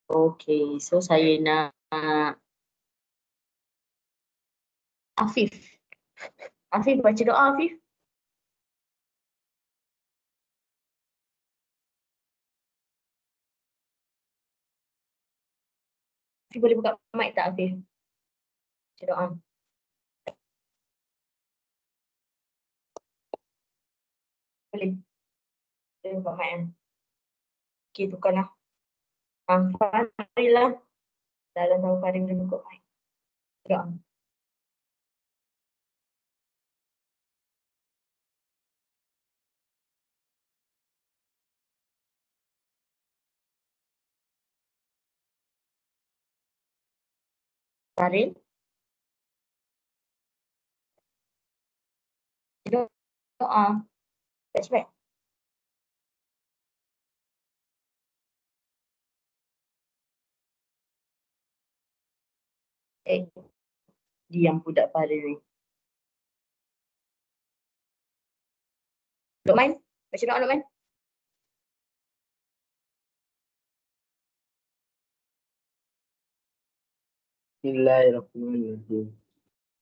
Okey, so saya nak Afif. Afif baca doa, Afif. Afif boleh buka mic tak, Afif? Baca doa. Boleh. Boleh buka mic kan? Okey, tukarlah. Fahril lah. Dalam tahu Fahril boleh buka mic. Doa. Fahril. Doa. Cepat. Diam budak Fahril ni. Luqman, baca doa Luqman. Bismillahirrahmanirrahim.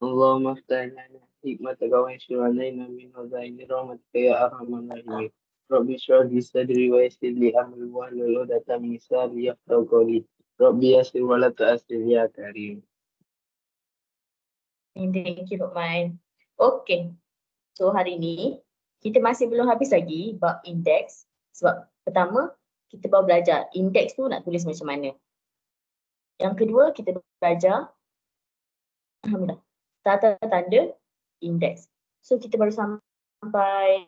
Allahumma aftah lana hikmataka wa anshur alaina min khazaini rahmatika ya arhamar rahimin. Rabbi shrah li sadri wa yassir li amri wa hlul 'uqdatam min lisani yafqahu qawli. Rabbi yassir wa la tu'assir ya karim. Thank you Luqman. Okey. So hari ni kita masih belum habis lagi bab indeks. Sebab pertama kita baru belajar indeks tu nak tulis macam mana. Yang kedua kita belajar alhamdulillah tata tanda indeks. So kita baru sampai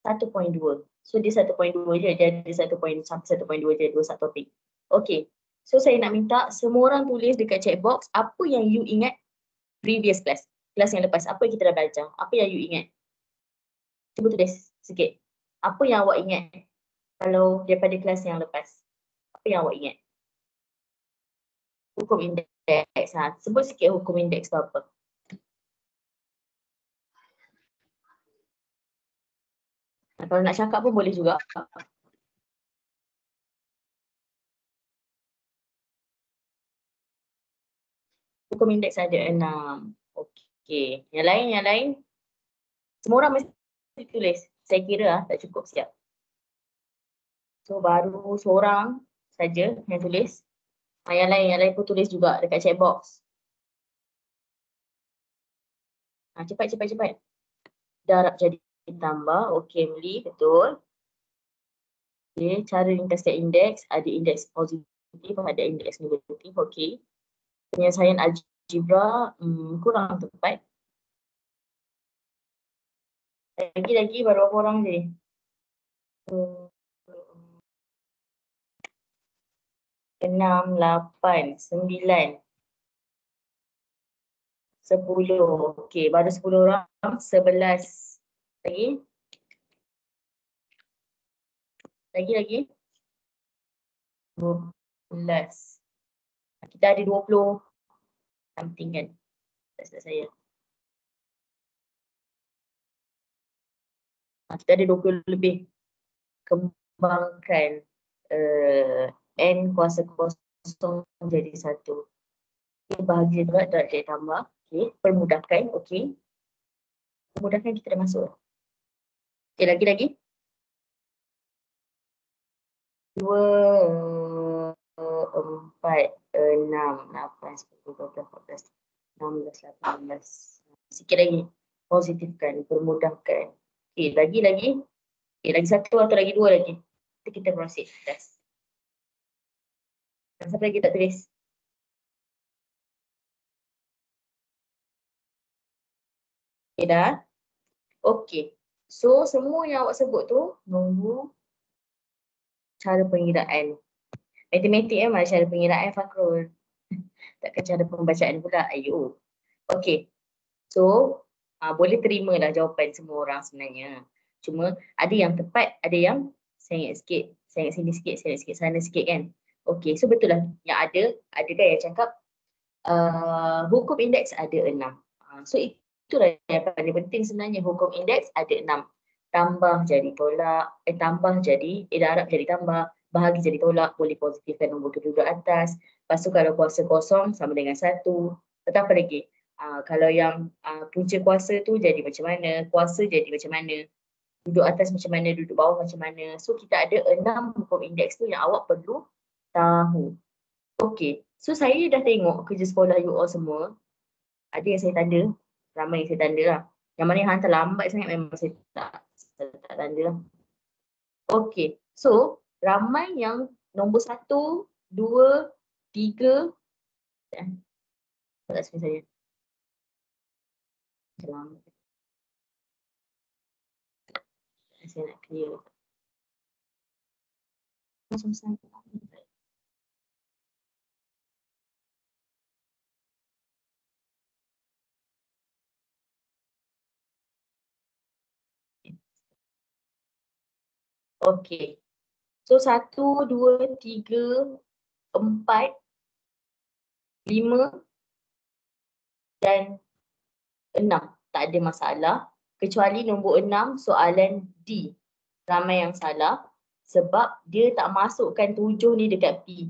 1.2. So dia 1.2 je, dia ada 1.1 sampai 1.2 je, dua satu topik. Okey. So saya nak minta semua orang tulis dekat chat box apa yang you ingat previous class. Kelas yang lepas, apa yang kita dah belajar, apa yang you ingat. Cuba tulis sikit. Apa yang awak ingat kalau daripada kelas yang lepas? Apa yang awak ingat? Hukum indeks. Sebut sikit hukum indeks tu apa. Kalau nak cakap pun boleh juga. Hukum indeks ada 6. Okey. Yang lain. Semua orang mesti tulis. Saya kira tak cukup siap. So baru seorang saja yang tulis. Yang lain pun tulis juga dekat chat box. Cepat. Darab jadi tambah. Okey, Emily, betul. Okey, cara ringkaskan indeks. Ada indeks positif, ada indeks negatif. Okey. Penyelesaian algebra kurang tepat. Lagi baru berapa orang je? 6, 8, 9, 10. Okey, baru 10 orang. 11. Lagi. 12. Kita ada 20 something kan. Tak silap saya. Kita ada 20 lebih. Kembangkan n kuasa kosong jadi 1. Okay, bahagia juga darjah tambah. Okay, permudahkan. Okay. Permudahkan kita dah masuk. Okay, lagi. 2, 4, 6, 8, 10, 12, 14, 16, 18. Sikit lagi. Positifkan, permudahkan. Okay, lagi. Okay, lagi 1 atau lagi 2 lagi. Kita proceed. Siapa lagi tak tulis? Okay, dah. Okay. So, semua yang awak sebut tu nunggu cara pengiraan. Matematik mana cara pengiraan, Fakrul? Takkan cara pembacaan pula. Ayo. Okay. So, boleh terima lah jawapan semua orang sebenarnya. Cuma ada yang tepat, ada yang saya ingat sikit. Saya ingat sini sikit, saya ingat sikit sana sikit kan. Okay, so betul lah. Yang ada kan yang cakap hukum indeks ada 6. So itulah yang paling penting sebenarnya. Hukum indeks ada 6. Tambah jadi tolak, tambah jadi darab jadi tambah, bahagi jadi tolak, boleh positifkan nombor kedua atas. Lepas tu kalau kuasa kosong sama dengan 1. Atau apa lagi? Kalau yang punca kuasa tu jadi macam mana, kuasa jadi macam mana, duduk atas macam mana, duduk bawah macam mana. So kita ada 6 hukum indeks tu yang awak perlu tahu. Okey, so saya dah tengok kerja sekolah you all semua. Ada yang saya tanda, ramai yang saya tanda lah. Yang mana yang hantar lambat sangat memang saya tak tanda lah. Okey, so ramai yang nombor 1, 2, 3. Tak screen saya. Selamat. Saya nak clear. Macam saya. Okey. So 1, 2, 3, 4, 5 dan 6. Tak ada masalah. Kecuali nombor 6 soalan D. Ramai yang salah sebab dia tak masukkan 7 ni dekat P.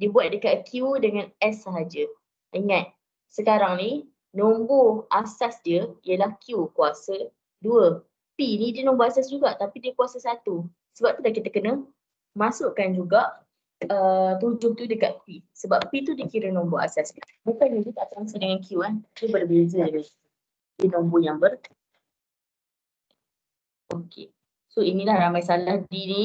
Dia buat dekat Q dengan S sahaja. Ingat, sekarang ni nombor asas dia ialah Q kuasa 2. P ni dia nombor asas juga tapi dia kuasa 1. Sebab tu dah kita kena masukkan juga 7 tu dekat P. Sebab P tu dikira nombor asas. Bukan dia tak sama dengan Q kan. Dia berbeza dia. Dia nombor yang Okey. So inilah ramai salah D ni.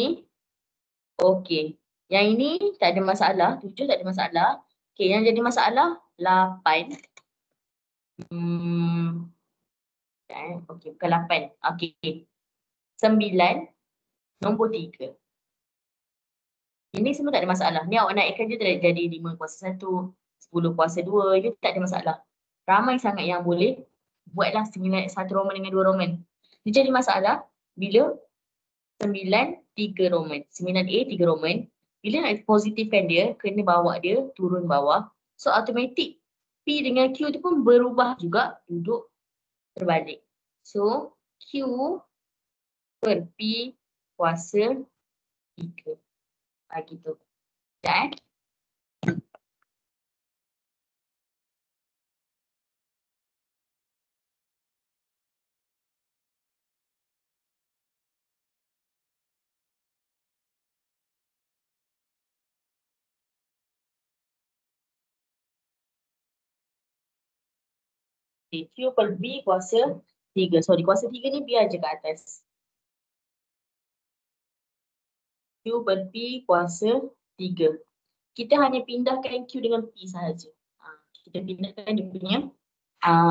Okey. Yang ini tak ada masalah. 7 tak ada masalah. Okey, yang jadi masalah 8. Okey, bukan 8. Okey. 9. Nombor 3. Ini semua tak ada masalah. Ni awak naikkan je jadi 5 kuasa 1, 10 kuasa 2. Itu tak ada masalah. Ramai sangat yang boleh buatlah 9, 1 Roman dengan 2 Roman. Dia jadi masalah bila 9, 3 Roman. 9A, 3 Roman. Bila nak positifkan dia, kena bawa dia turun bawah. So automatik P dengan Q tu pun berubah juga, duduk terbalik. So Q per P kuasa 3. Gitu. Dan Q per B kuasa 3. Sorry, kuasa 3 ni biar je kat atas. Q per P kuasa 3. Kita hanya pindahkan Q dengan P sahaja. Kita pindahkan dia punya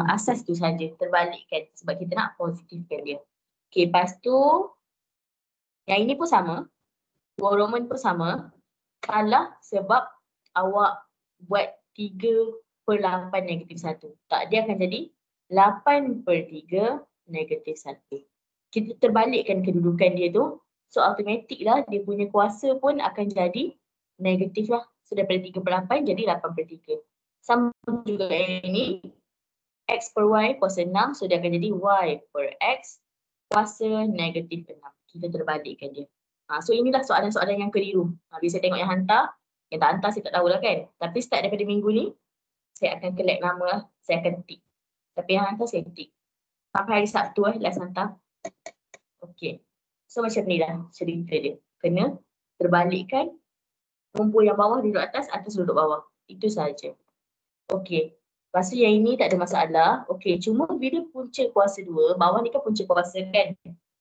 asas tu saja, terbalikkan sebab kita nak positifkan dia. Okey, lepas tu yang ini pun sama. 2 Roman pun sama. Salah sebab awak buat 3/8 negatif 1. Tak, dia akan jadi 8/3 negatif 1. Kita terbalikkan kedudukan dia tu. So automatik lah dia punya kuasa pun akan jadi negatif lah. So daripada 3/8 jadi 8/3. Sama juga yang ini. X per Y kuasa 6. So dia akan jadi Y per X kuasa negatif 6. Kita terbalikkan dia. So inilah soalan-soalan yang keliru. Bila saya tengok yang hantar, yang tak hantar saya tak tahulah kan. Tapi start daripada minggu ni, saya akan collect nama lah. Saya akan tick. Tapi yang hantar saya tick. Sampai hari Sabtu last hantar. Okey. So macam ni lah cerita dia. Kena terbalikkan nombor yang bawah duduk atas, atas duduk bawah. Itu sahaja. Okey. Lepas tu yang ini tak ada masalah. Okey, cuma bila punca kuasa 2, bawah ni kan punca kuasa kan.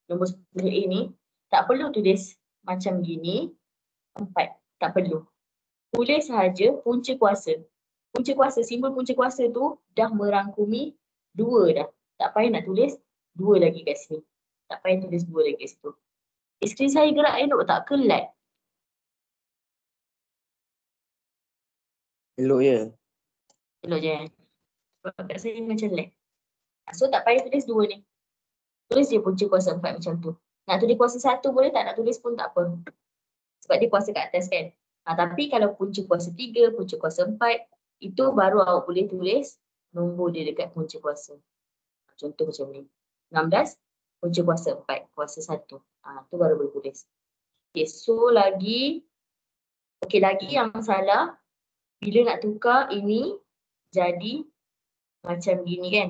Nombor 10A ni, tak perlu tulis macam gini, 4. Tak perlu. Tulis sahaja punca kuasa. Punca kuasa, simbol punca kuasa tu dah merangkumi 2 dah. Tak payah nak tulis 2 lagi kat sini. Tak payah tulis 2 lagi kat situ. Skrin saya gerak elok tak? Ke lag? Elok je. Elok je. Sebab kat saya macam lag. So tak payah tulis 2 ni. Tulis je punca kuasa 4 macam tu. Nak tulis kuasa 1 boleh tak? Nak tulis pun tak apa. Sebab dia kuasa kat atas kan. Tapi kalau punca kuasa 3, punca kuasa 4, itu baru awak boleh tulis nombor dia dekat punca kuasa. Contoh macam ni. 16, punca kuasa 4, kuasa 1. Tu baru boleh tulis. Okay, so lagi Okey, lagi yang salah, bila nak tukar ini jadi macam gini kan.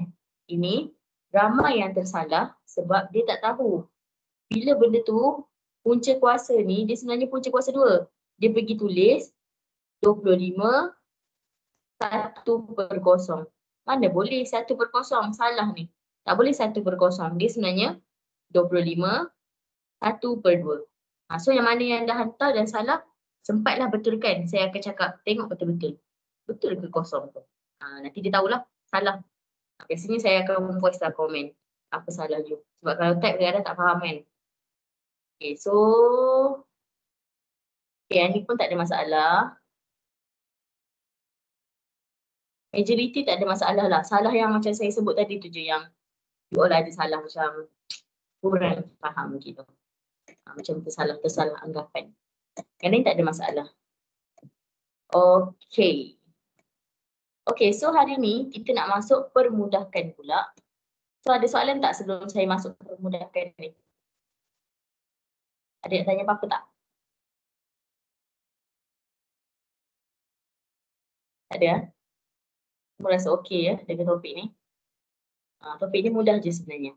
Ini ramai yang tersalah sebab dia tak tahu. Bila benda tu, punca kuasa ni, dia sebenarnya punca kuasa 2. Dia pergi tulis 25 1/0. Mana boleh 1/0, salah ni. Tak boleh 1/0. Dia sebenarnya 25 1/2. So yang mana yang dah hantar dan salah, sempatlah betulkan. Saya akan cakap, tengok betul-betul. Betul ke kosong tu? Nanti dia tahulah salah. Biasanya saya akan voice lah komen apa salah you. Sebab kalau type kadang-kadang tak faham kan. Okay, so yang ni pun tak ada masalah. Majority tak ada masalah lah. Salah yang macam saya sebut tadi tu je yang you all ada salah macam kurang faham gitu. Macam tersalah anggapan. Yang ni tak ada masalah. Okay. Okay, so hari ni kita nak masuk permudahkan pula. So ada soalan tak sebelum saya masuk permudahkan ni? Ada nak tanya apa-apa tak? Ada? Semua rasa okey ya dengan topik ni? Topik ni mudah je sebenarnya.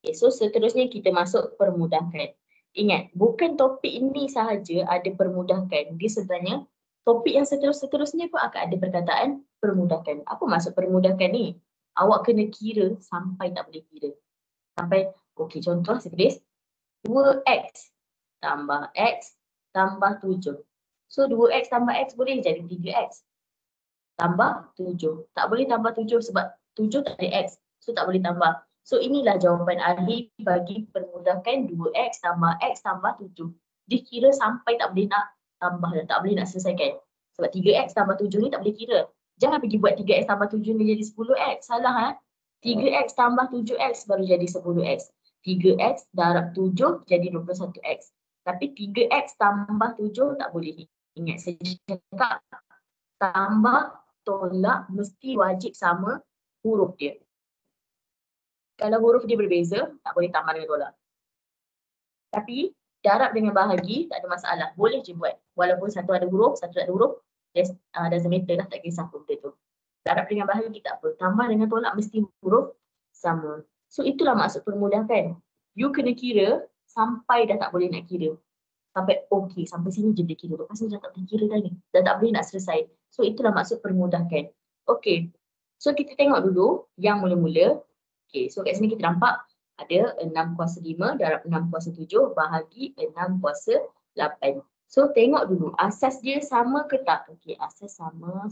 Okay, so seterusnya kita masuk permudahkan. Ingat, bukan topik ini sahaja ada permudahkan. Dia sebenarnya topik yang seterusnya pun akan ada perkataan permudahkan. Apa maksud permudahkan ni? Awak kena kira sampai tak boleh kira. Sampai, okey contoh saya tulis 2x tambah x tambah 7. So 2x tambah x boleh jadi 3x tambah 7. Tak boleh tambah 7 sebab 7 tak ada x. So tak boleh tambah. So inilah jawapan ahli bagi permudahkan 2x tambah x tambah 7. Dikira sampai tak boleh nak tambah dan tak boleh nak selesaikan. Sebab 3x tambah 7 ni tak boleh kira. Jangan pergi buat 3x tambah 7 ni jadi 10x. Salah 3x tambah 7x baru jadi 10x. 3x darab 7 jadi 21x. Tapi 3x tambah 7 tak boleh. Ingat saya cakap tambah tolak mesti wajib sama huruf dia. Kalau huruf dia berbeza, tak boleh tambah dengan tolak. Tapi darab dengan bahagi tak ada masalah. Boleh je buat. Walaupun satu ada huruf, satu tak ada huruf, doesn't matter lah, tak kisah pun tu. Darab dengan bahagi tak apa. Tambah dengan tolak mesti huruf sama. So itulah maksud permudahkan. You kena kira sampai dah tak boleh nak kira. Sampai okey, sampai sini je dia kira. Lepas ni dah tak boleh kira dah ni. Dah tak boleh nak selesai. So itulah maksud permudahkan. Okey. So kita tengok dulu yang mula-mula. Okey, so kat sini kita nampak ada 6/5 darab 6/7 bahagi 6/8. So tengok dulu asas dia sama ke tak? Okey, asas sama.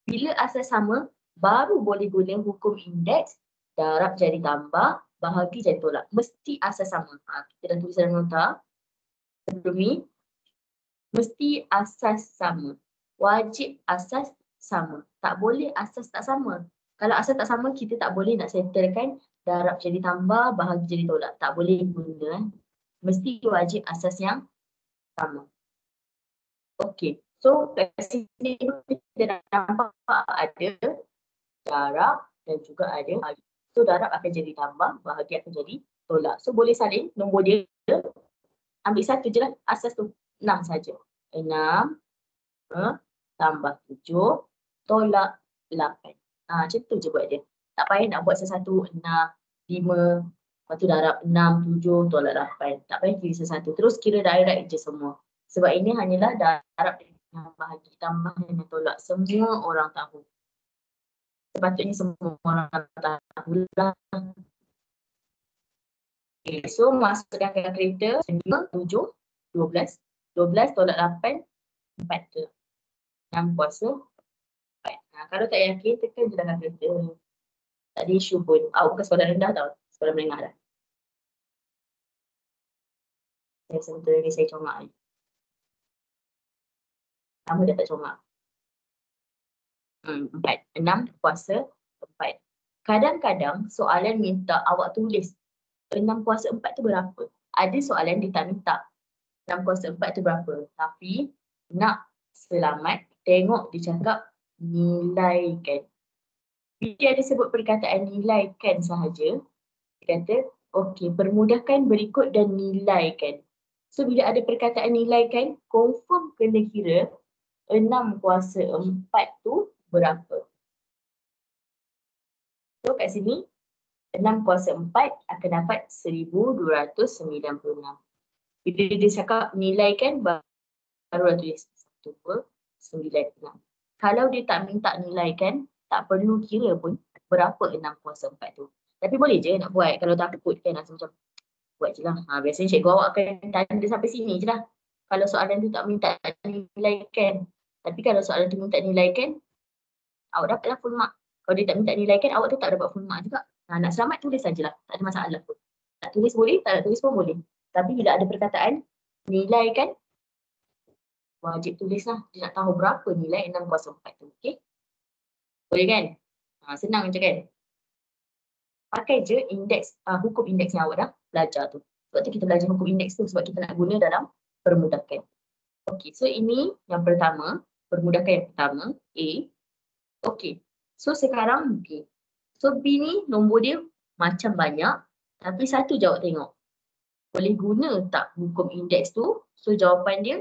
Bila asas sama, baru boleh guna hukum indeks, darab jadi tambah, bahagi jadi tolak. Mesti asas sama. Kita dah tulis dalam nota. Sebelum ni, mesti asas sama. Wajib asas sama. Tak boleh asas tak sama. Kalau asas tak sama, kita tak boleh nak settlekan darab jadi tambah, bahagi jadi tolak. Tak boleh guna. Mesti wajib asas yang sama. Okey. So, kat sini kita nampak ada darab dan juga ada bahagi. So, darab akan jadi tambah, bahagi akan jadi tolak. So, boleh salin nombor dia. Ambil satu je lah. Asas tu 6 saja. 6 tambah 7 tolak 8. Macam tu je buat dia. Tak payah nak buat satu-satu 6, 5, lepas tu darab 6, 7 tolak 8. Tak payah kira satu-satu. Terus kira direct je semua. Sebab ini hanyalah darab dengan bahagi tambah dengan tolak. Semua orang tahu. Sepatutnya semua orang tahu lah. Okay, so masukkan kalkulator 5, 7, 12. 12 tolak 8, 4 je. 6/4. Kalau tak yakin, tekan je dalam kalkulator. Tak ada isu pun. Bukan sekolah rendah tau. Sekolah menengah dah. Sebentar lagi saya comak ni. Lama dah tak comak. 4. 6/4. Kadang-kadang soalan minta awak tulis 6/4 tu berapa. Ada soalan dia tak minta 6/4 tu berapa. Tapi nak selamat, tengok dia cakap nilaikan. Bila ada sebut perkataan nilaikan sahaja, dia kata okey, permudahkan berikut dan nilaikan. So bila ada perkataan nilai kan, confirm kena kira 6 kuasa 4 tu berapa. So kat sini 6 kuasa 4 akan dapat 1296. Bila dia cakap nilai kan, baru tulis 1, 2, 9, 6. Kalau dia tak minta nilai kan, tak perlu kira pun berapa 6 kuasa 4 tu. Tapi boleh je nak buat kalau takut kan, rasa macam buat je lah. Biasanya cikgu awak akan tanda sampai sini je lah. Kalau soalan tu tak minta nilai kan. Tapi kalau soalan tu minta nilai kan, awak dapatlah full mark. Kalau dia tak minta nilai kan, awak tu tak dapat full mark juga. Nak selamat tulis sajalah, tak ada masalah pun. Tak tulis boleh, tak nak tulis pun boleh. Tapi bila ada perkataan nilai kan, wajib tulis lah. Dia nak tahu berapa nilai 6 kuasa 4 tu. Okay? Boleh kan? Senang je kan? Pakai je indeks, hukum indeks yang awak dah belajar tu. Sebab tu kita belajar hukum indeks tu sebab kita nak guna dalam permudahkan. Okay, so ini yang pertama. Permudahkan yang pertama, A. Okay, so sekarang B. So B ni nombor dia macam banyak. Tapi satu je awak tengok. Boleh guna tak hukum indeks tu? So jawapan dia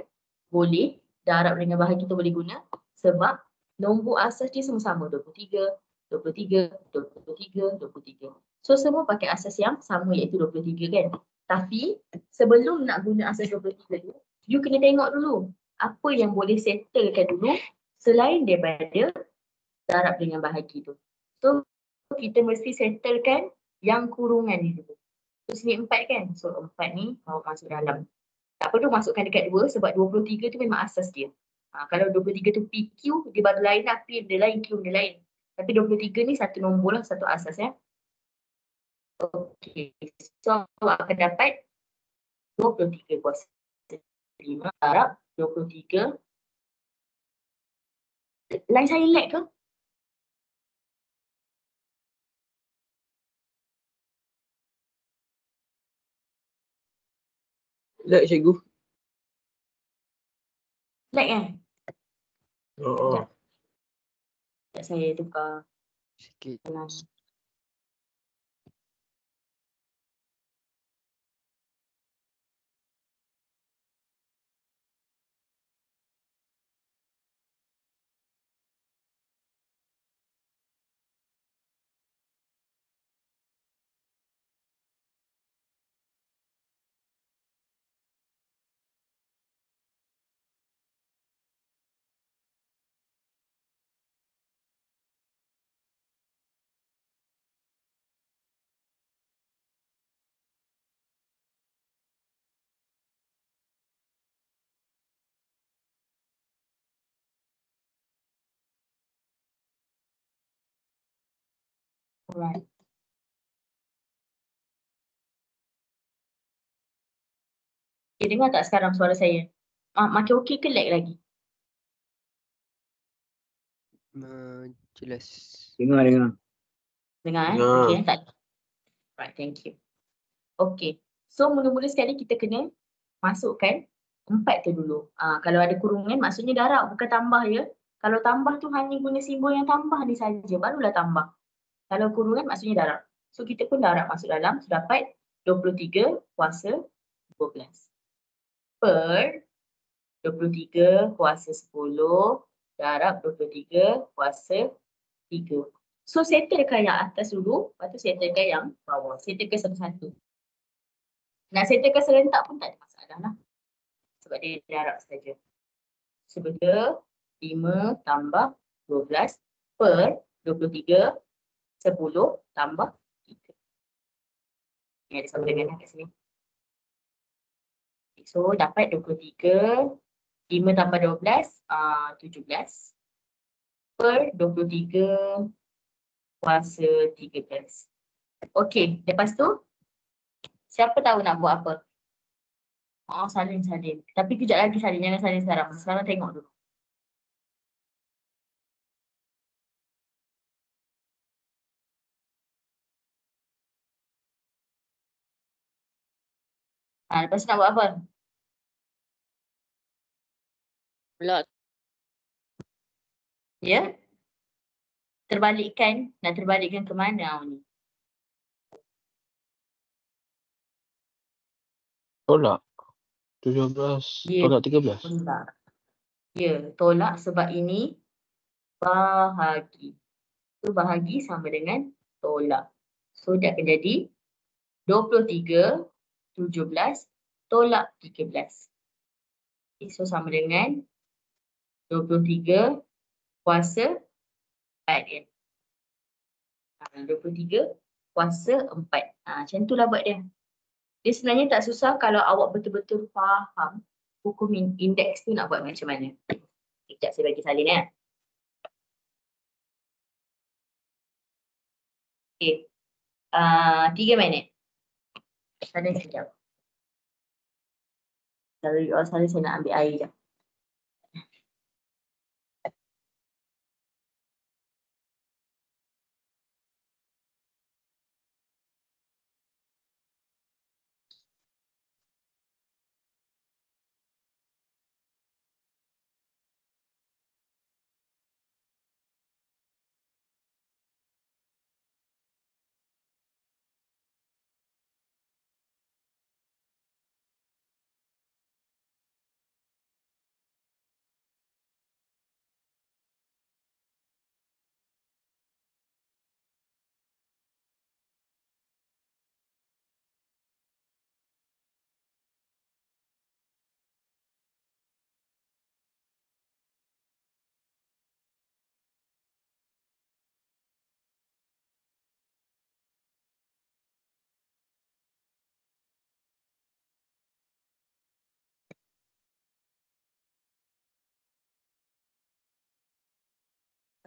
boleh. Darab dengan bahagi tu boleh guna. Sebab nombor asas dia sama-sama. 23, 23, 23, 23. So semua pakai asas yang sama iaitu 23 kan. Tapi sebelum nak guna asas 23 tu, you kena tengok dulu. Apa yang boleh settlekan dulu selain daripada darab dengan bahagi tu. So kita mesti settlekan yang kurungan ni dulu. So sini 4 kan. So 4 ni bawa masuk dalam. Tak perlu masukkan dekat 2 sebab 23 tu memang asas dia. Kalau 23 tu PQ, dia baru lain lah. P dia lain, Q dia lain. Tapi 23 ni satu nombor lah, satu asas ya. Okey. So awak akan dapat 23 kuasa 5 darab 23. Line saya lag ke? Lag cikgu. Lag kan? Oh. Sekejap saya tukar. Sikit. Alright. Okay, dengar tak sekarang suara saya? Makin okey ke lag lagi? Jelas. Dengar. Dengar Dengar. Okay, tak. Right, thank you. Okay. So mula-mula sekali kita kena masukkan 4 tu dulu. Kalau ada kurungan maksudnya darab bukan tambah ya. Kalau tambah tu hanya guna simbol yang tambah ni saja, barulah tambah. Kalau kurungan maksudnya darab. So kita pun darab masuk dalam, so dapat 23 kuasa 12. Per 23 kuasa 10 darab 23 kuasa 3. So settlekan yang atas dulu, lepas tu settlekan yang bawah. Settlekan satu-satu. Nak settlekan serentak pun tak ada masalah lah. Sebab dia darab saja. Sebetul 5 tambah 12 per 23 10 tambah 3. Ini ada sama dengan kat sini. So dapat 23 5 tambah 12 17 per 23 kuasa 13. Okey, lepas tu siapa tahu nak buat apa? Salin. Tapi kejap lagi salin, jangan salin sekarang. Sekarang tengok dulu. Lepas tu nak buat apa? Lot. Ya? Terbalikkan. Nak terbalikkan ke mana ni? Tolak. 17 Ya. tolak 13. Tolak. Ya, tolak sebab ini bahagi. So, bahagi sama dengan tolak. So, dia akan jadi 23, 17 tolak 13. Okay, so, sama dengan 23 kuasa 4 dia. 23 kuasa 4. Macam itulah buat dia. Dia sebenarnya tak susah kalau awak betul-betul faham hukum indeks tu nak buat macam mana. Sekejap saya bagi salin ya. Okay. 3 minit. Salin sekejap. Kalau salin saya nak ambil air je.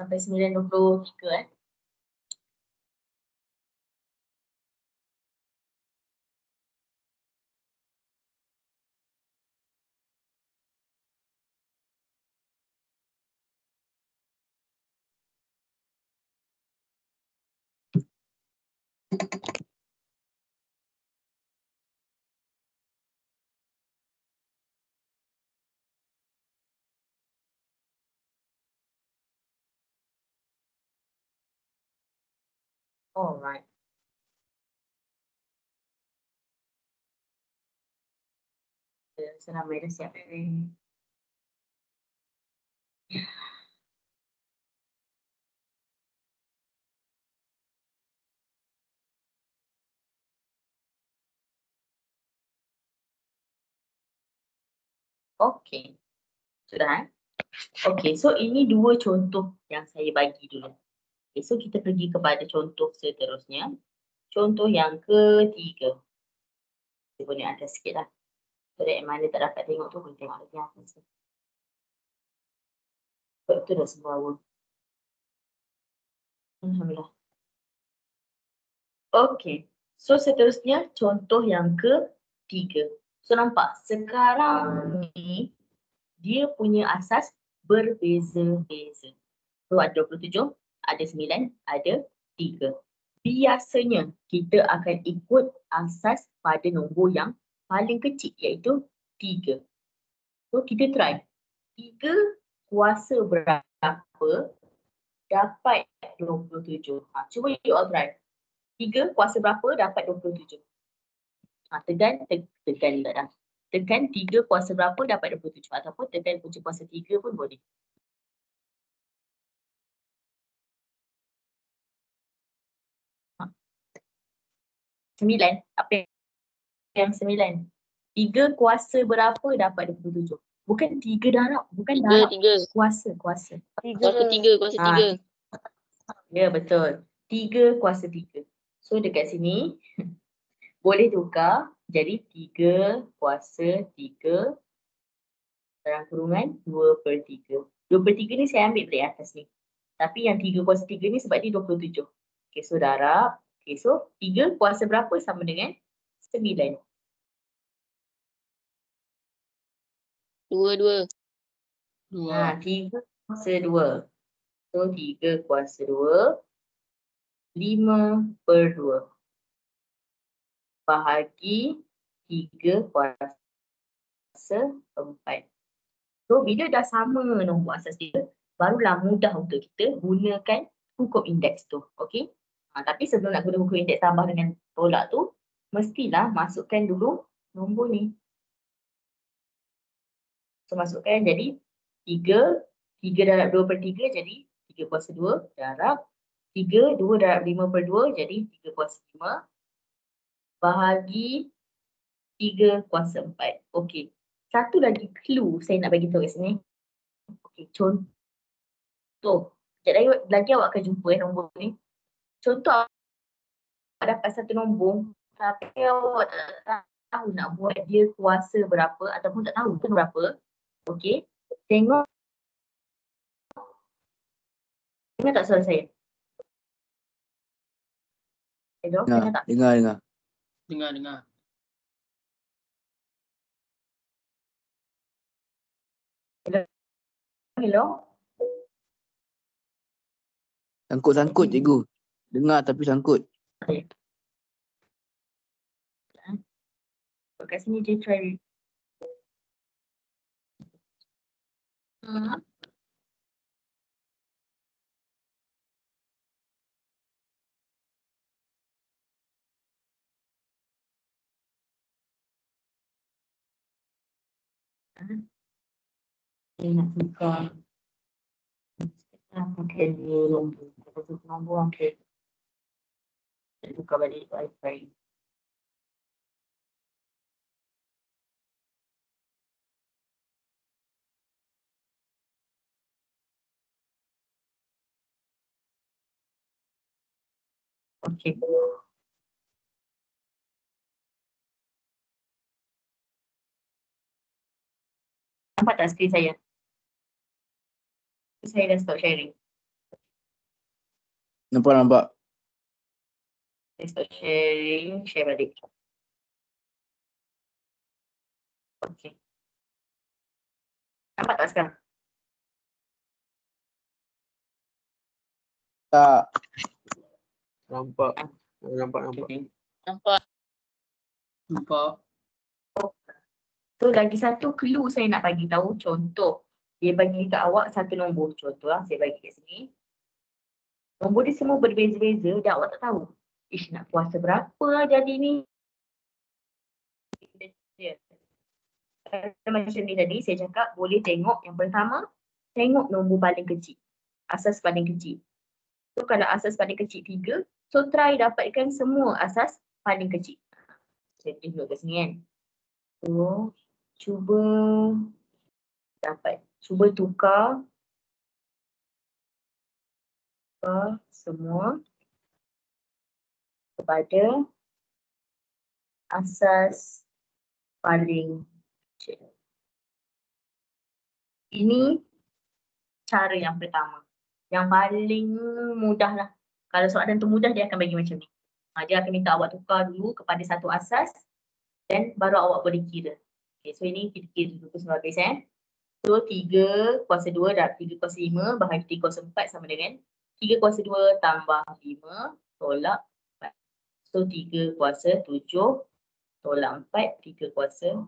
Sampai 9.23 Alright. Selama dah siap. Okay. Sudah. Okay, so ini dua contoh yang saya bagi dulu. Okay, so kita pergi kepada contoh seterusnya. Contoh yang ketiga. Saya boleh atas sikit lah. So, yang mana tak dapat tengok tu, boleh tengok lagi atas. Sebab tu dah semua awal. Alhamdulillah. Okay. So, seterusnya contoh yang ketiga. So, nampak? Sekarang ni, dia punya asas berbeza-beza. So, ada 27, ada 9, ada 3. Biasanya, kita akan ikut asas pada nombor yang paling kecil, iaitu 3. So, kita try. 3 kuasa berapa dapat 27? Cuba you all try. 3 kuasa berapa dapat 27? Tekan tak dah. Tekan 3 kuasa berapa dapat 27 ataupun tekan kunci kuasa 3 pun boleh. Sembilan. Apa yang 9? 3 kuasa berapa dapat 27? Bukan 3 darab, bukan darab. 3. Kuasa. Kuasa 3. Ya, betul. 3 kuasa 3. So dekat sini boleh tukar jadi 3 kuasa 3 dalam kurungan 2/3. 2/3 ni saya ambil dari atas ni. Tapi yang 3 kuasa 3 ni sebab dia 27. Okay, so darab. Okay, so 3 kuasa berapa sama dengan 9? 2. 3 kuasa 2. So 3 kuasa 2. 5/2. Bahagi 3 kuasa 4. So bila dah sama nombor asas dia, barulah mudah untuk kita gunakan hukum indeks tu. Okay? Tapi sebelum nak guna hukum indeks tambah dengan tolak tu, mestilah masukkan dulu nombor ni. So masukkan jadi 3 darab 2/3 jadi 3 kuasa 2 darab 3, 2 darab 5/2 jadi 3 kuasa 5 bahagi 3 kuasa 4. Okey. Satu lagi clue saya nak bagi tahu kat sini. Okey, contoh. Sekejap lagi awak akan jumpa nombor ni. Contoh awak dapat satu nombor tapi awak tak tahu nak buat dia kuasa berapa ataupun tak tahu pun berapa. Okey. Tengok. Dengar tak suara saya? Hello, dengar tak? Dengar. Dengar. Hello? Sangkut cikgu. Dengar tapi sangkut. Kat sini dia try. Dia nak tukar. Pakai dia nombor. Kita tukar nombor okey. Kita tukar balik wifi. Okey. Nampak tak skrin saya? Saya dah stop sharing. Nampak. Saya stop sharing, share balik. Okey. Nampak tak sekarang? Tak. Nampak. Okay. Nampak. So lagi satu clue saya nak bagi tahu, contoh. Dia bagi kat awak satu nombor. Contoh lah, saya bagi kat sini. Nombor dia semua berbeza-beza dan awak tak tahu. Ish, nak kuasa berapa lah jadi ni. Macam ni tadi, saya cakap boleh tengok yang pertama, tengok nombor paling kecil. Asas paling kecil. So kalau asas paling kecil 3, so try dapatkan semua asas paling kecil. Saya tunjuk kat sini kan. So, cuba tukar semua kepada asas paling kecil. Ini cara yang pertama. Yang paling mudah lah. Kalau soalan tu mudah, dia akan bagi macam ni. Dia akan minta awak tukar dulu kepada satu asas dan baru awak boleh kira. Okay, so ini kita kira dulu semua habis So 3 kuasa 2 darab 3 kuasa 5 bahagi 3 kuasa 4 sama dengan 3 kuasa 2 tambah 5 tolak 4. So 3 kuasa 7 tolak 4, 3 kuasa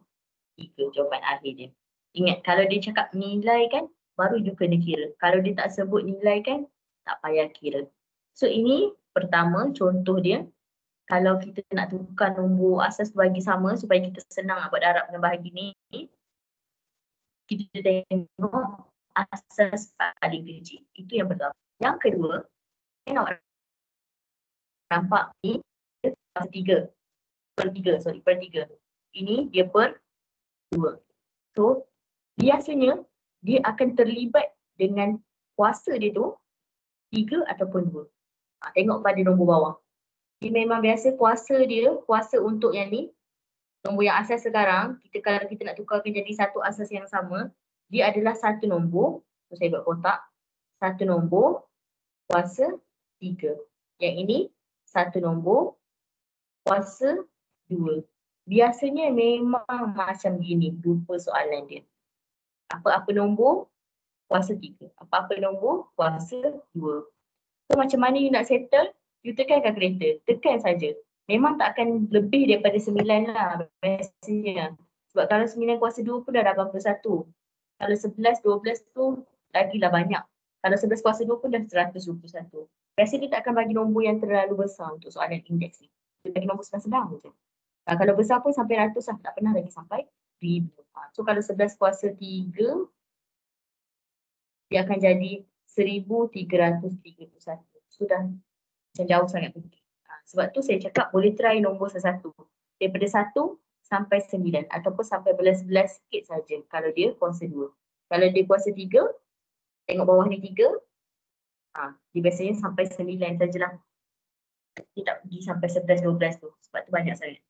3. Jawapan akhir dia. Ingat, kalau dia cakap nilai kan, baru you kena kira. Kalau dia tak sebut nilai kan, tak payah kira. So ini pertama contoh dia. Kalau kita nak tukar nombor asas bagi sama supaya kita senang nak buat darab dan bahagi ni, kita tengok asas paling kecil. Itu yang pertama. Yang kedua, tengok nampak ni per 3. Ini dia per 2. So, biasanya dia akan terlibat dengan kuasa dia tu 3 ataupun 2. Tengok pada nombor bawah. Dia memang biasa kuasa untuk yang ni, nombor yang asas sekarang, kalau kita nak tukarkan jadi satu asas yang sama, dia adalah satu nombor, so saya buat kotak, satu nombor, kuasa 3. Yang ini, satu nombor, kuasa 2. Biasanya memang macam gini, rupa soalan dia. Apa-apa nombor, kuasa 3. Apa-apa nombor, kuasa 2. So macam mana you nak settle? You tekan kalkulator, tekan saja. Memang tak akan lebih daripada 9 lah biasanya. Sebab kalau 9 kuasa 2 pun dah 81. Kalau 11, 12 tu lagilah banyak. Kalau 11 kuasa 2 pun dah 121. Biasanya dia tak akan bagi nombor yang terlalu besar untuk soalan indeks ni. Dia bagi nombor sedang-sedang je. Kalau besar pun sampai ratus lah, tak pernah lagi sampai 1000. So kalau 11 kuasa 3, dia akan jadi 1331. Sudah macam jauh sangat pergi. Sebab tu saya cakap boleh try nombor satu-satu. Daripada 1 sampai 9 ataupun sampai 11 sikit saja kalau dia kuasa 2. Kalau dia kuasa 3, tengok bawah ni 3, dia biasanya sampai 9 sajalah. Dia tak pergi sampai 11-12 tu. Sebab tu banyak sangat.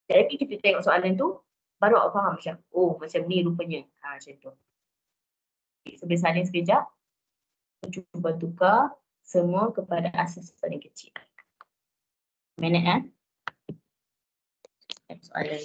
Jadi kita tengok soalan tu, baru awak faham macam, oh macam ni rupanya. Macam tu. Okay, so salin sekejap. Cuba tukar semua kepada asas paling kecil. Minit soalan.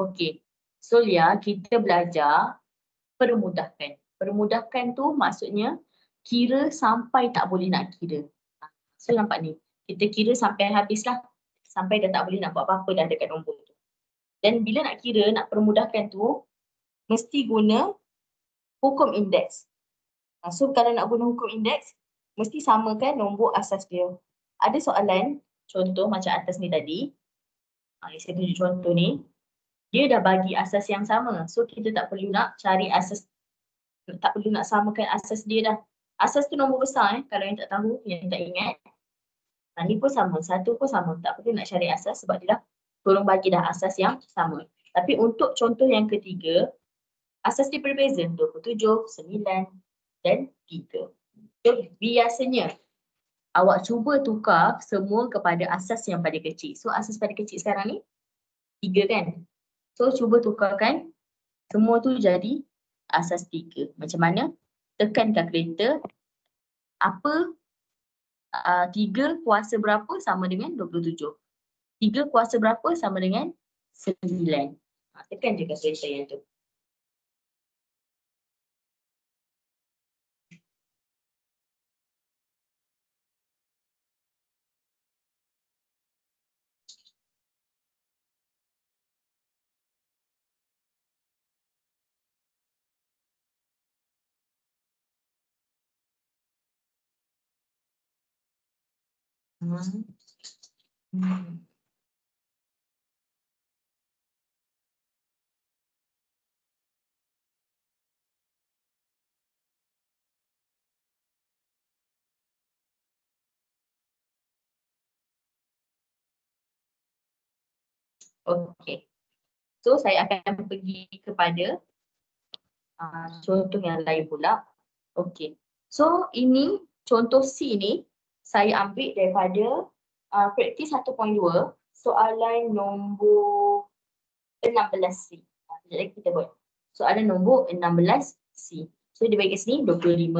Okey. So Lia, kita belajar permudahkan. Permudahkan tu maksudnya kira sampai tak boleh nak kira. So nampak ni. Kita kira sampai habis lah. Sampai dah tak boleh nak buat apa-apa dah dekat nombor tu. Dan bila nak kira, nak permudahkan tu, mesti guna hukum indeks. So kalau nak guna hukum indeks, mesti samakan nombor asas dia. Ada soalan, contoh macam atas ni tadi. Saya tunjuk contoh ni. Dia dah bagi asas yang sama. So kita tak perlu nak cari asas, tak perlu nak samakan asas dia dah. Asas tu nombor besar kalau yang tak tahu, yang tak ingat. Ni pun sama, satu pun sama. Tak perlu nak cari asas sebab dia dah tolong bagi dah asas yang sama. Tapi untuk contoh yang ketiga, asas dia berbeza. 27, 9 dan 3. So biasanya awak cuba tukar semua kepada asas yang paling kecil. So asas paling kecil sekarang ni 3 kan? So cuba tukarkan semua tu jadi asas 3. Macam mana? Tekan kalkulator. Apa 3 kuasa berapa sama dengan 27. 3 kuasa berapa sama dengan 9. Tekan je kalkulator yang tu. Okey. So saya akan pergi kepada contoh yang lain pula. Okey. So ini contoh C ni saya ambil daripada praktis 1.2 soalan nombor 16C. Sekejap lagi kita buat. Soalan nombor 16C. So dia bagi kat sini 25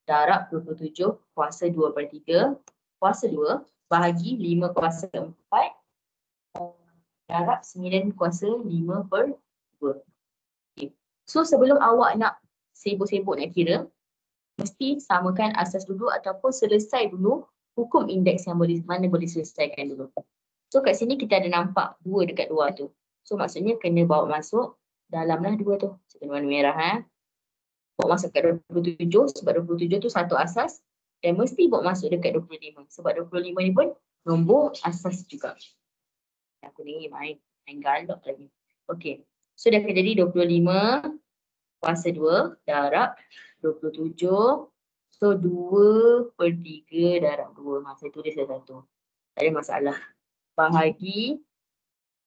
darab 27 kuasa 2/3 kuasa 2 bahagi 5 kuasa 4 darab 9 kuasa 5/2. Okay. So sebelum awak nak sibuk-sibuk nak kira, mesti samakan asas dulu ataupun selesai dulu hukum indeks yang mana boleh selesaikan dulu. So kat sini kita ada nampak 2 dekat luar tu. So maksudnya kena bawa masuk dalamlah 2 tu. So kena warna merah. Bawa masuk kat 27 sebab 27 tu satu asas dan mesti bawa masuk dekat 25 sebab 25 ni pun nombor asas juga. Aku ni main galak lagi. Okey. So dah akan jadi 25 kuasa 2 darab 27. So 2/3 darab 2. Saya tulis satu. Tak ada masalah. Bahagi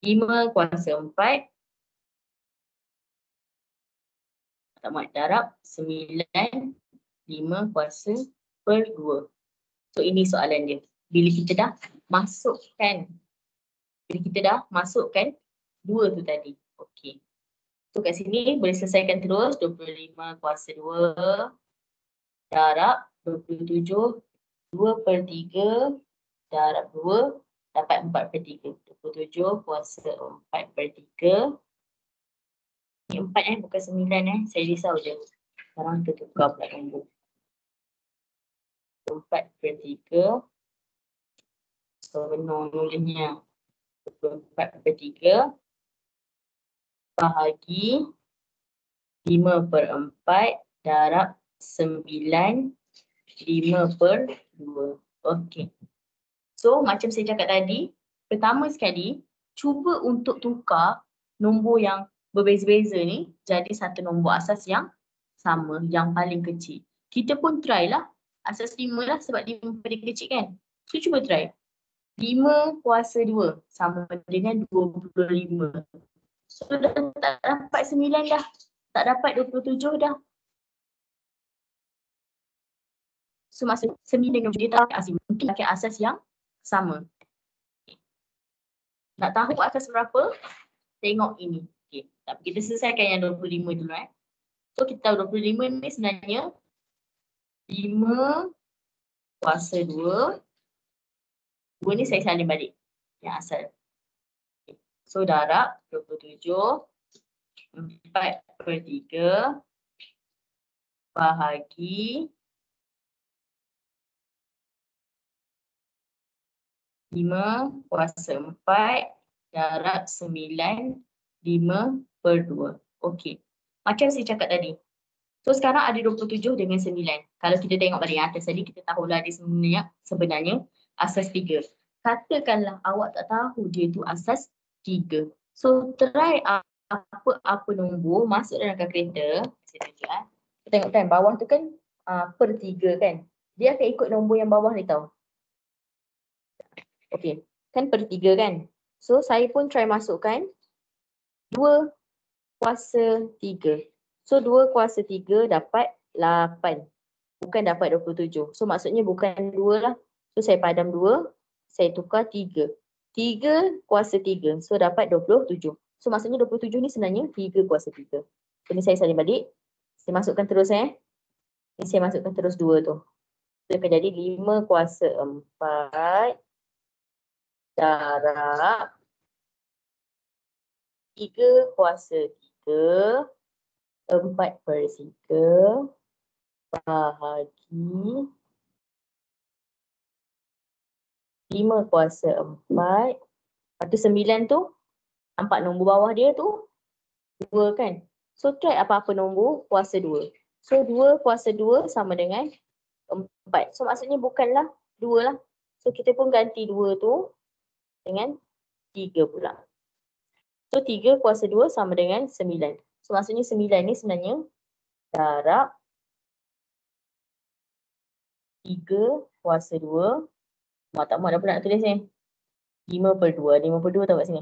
5 kuasa 4. Tak muat darab 9. 5 kuasa per 2. So ini soalan dia. Bila kita dah masukkan 2 tu tadi. Okey. So kat sini boleh selesaikan terus 25 kuasa 2 darab 27 2/3 darab 2 dapat 4/3. 27 kuasa 4/3. Ni 4 bukan 9 Saya risau je. Sekarang kita tukar pula nombor. 4/3. So benar nulisnya 4/3 bahagi 5/4 darab 9 5/2. Okey. So macam saya cakap tadi, pertama sekali cuba untuk tukar nombor yang berbeza-beza ni jadi satu nombor asas yang sama, yang paling kecil. Kita pun try lah. Asas 5 lah sebab 5 paling kecil kan. So cuba try. 5 kuasa 2 sama dengan 25. So dah tak dapat 9 dah. Tak dapat 27 dah. So maksud 9 dengan dia tak pakai asas yang sama. Nak tahu asas berapa? Tengok ini. Okay. Tapi kita selesaikan yang 25 dulu So kita tahu 25 ni sebenarnya 5 kuasa 2. 2 ni saya salin balik. Yang asal. Okay. So darab 27 4/3 bahagi 5 kuasa 4 darab 9 5/2. Okey. Macam saya cakap tadi. So sekarang ada 27 dengan 9. Kalau kita tengok balik yang atas tadi, kita tahulah dia sebenarnya asas 3. Katakanlah awak tak tahu dia tu asas 3. So try apa nombor masuk dalam kalkulator. Saya tunjuk Kita tengok kan bawah tu kan per 3 kan. Dia akan ikut nombor yang bawah ni tau. Okey, kan per 3 kan. So saya pun try masukkan 2 kuasa 3. So 2 kuasa 3 dapat 8. Bukan dapat 27. So maksudnya bukan 2 lah. So saya padam 2, saya tukar 3. 3 kuasa 3. So dapat 27. So maksudnya 27 ni sebenarnya 3 kuasa 3. So ni saya salin balik. Saya masukkan terus Ni saya masukkan terus 2 tu. So akan jadi 5 kuasa 4 darab 3 kuasa 3 4/3 bahagi 5 kuasa 4. Lepas tu 9 tu nampak nombor bawah dia tu 2 kan. So try apa-apa nombor kuasa 2. So 2 kuasa 2 sama dengan 4. So maksudnya bukanlah 2 lah. So kita pun ganti 2 tu dengan 3 pula. So 3 kuasa 2 sama dengan 9. So maksudnya 9 ni sebenarnya darab 3 kuasa 2. Mak tak mahu dah pula nak tulis ni. 5/2. 5/2 tahu kat sini.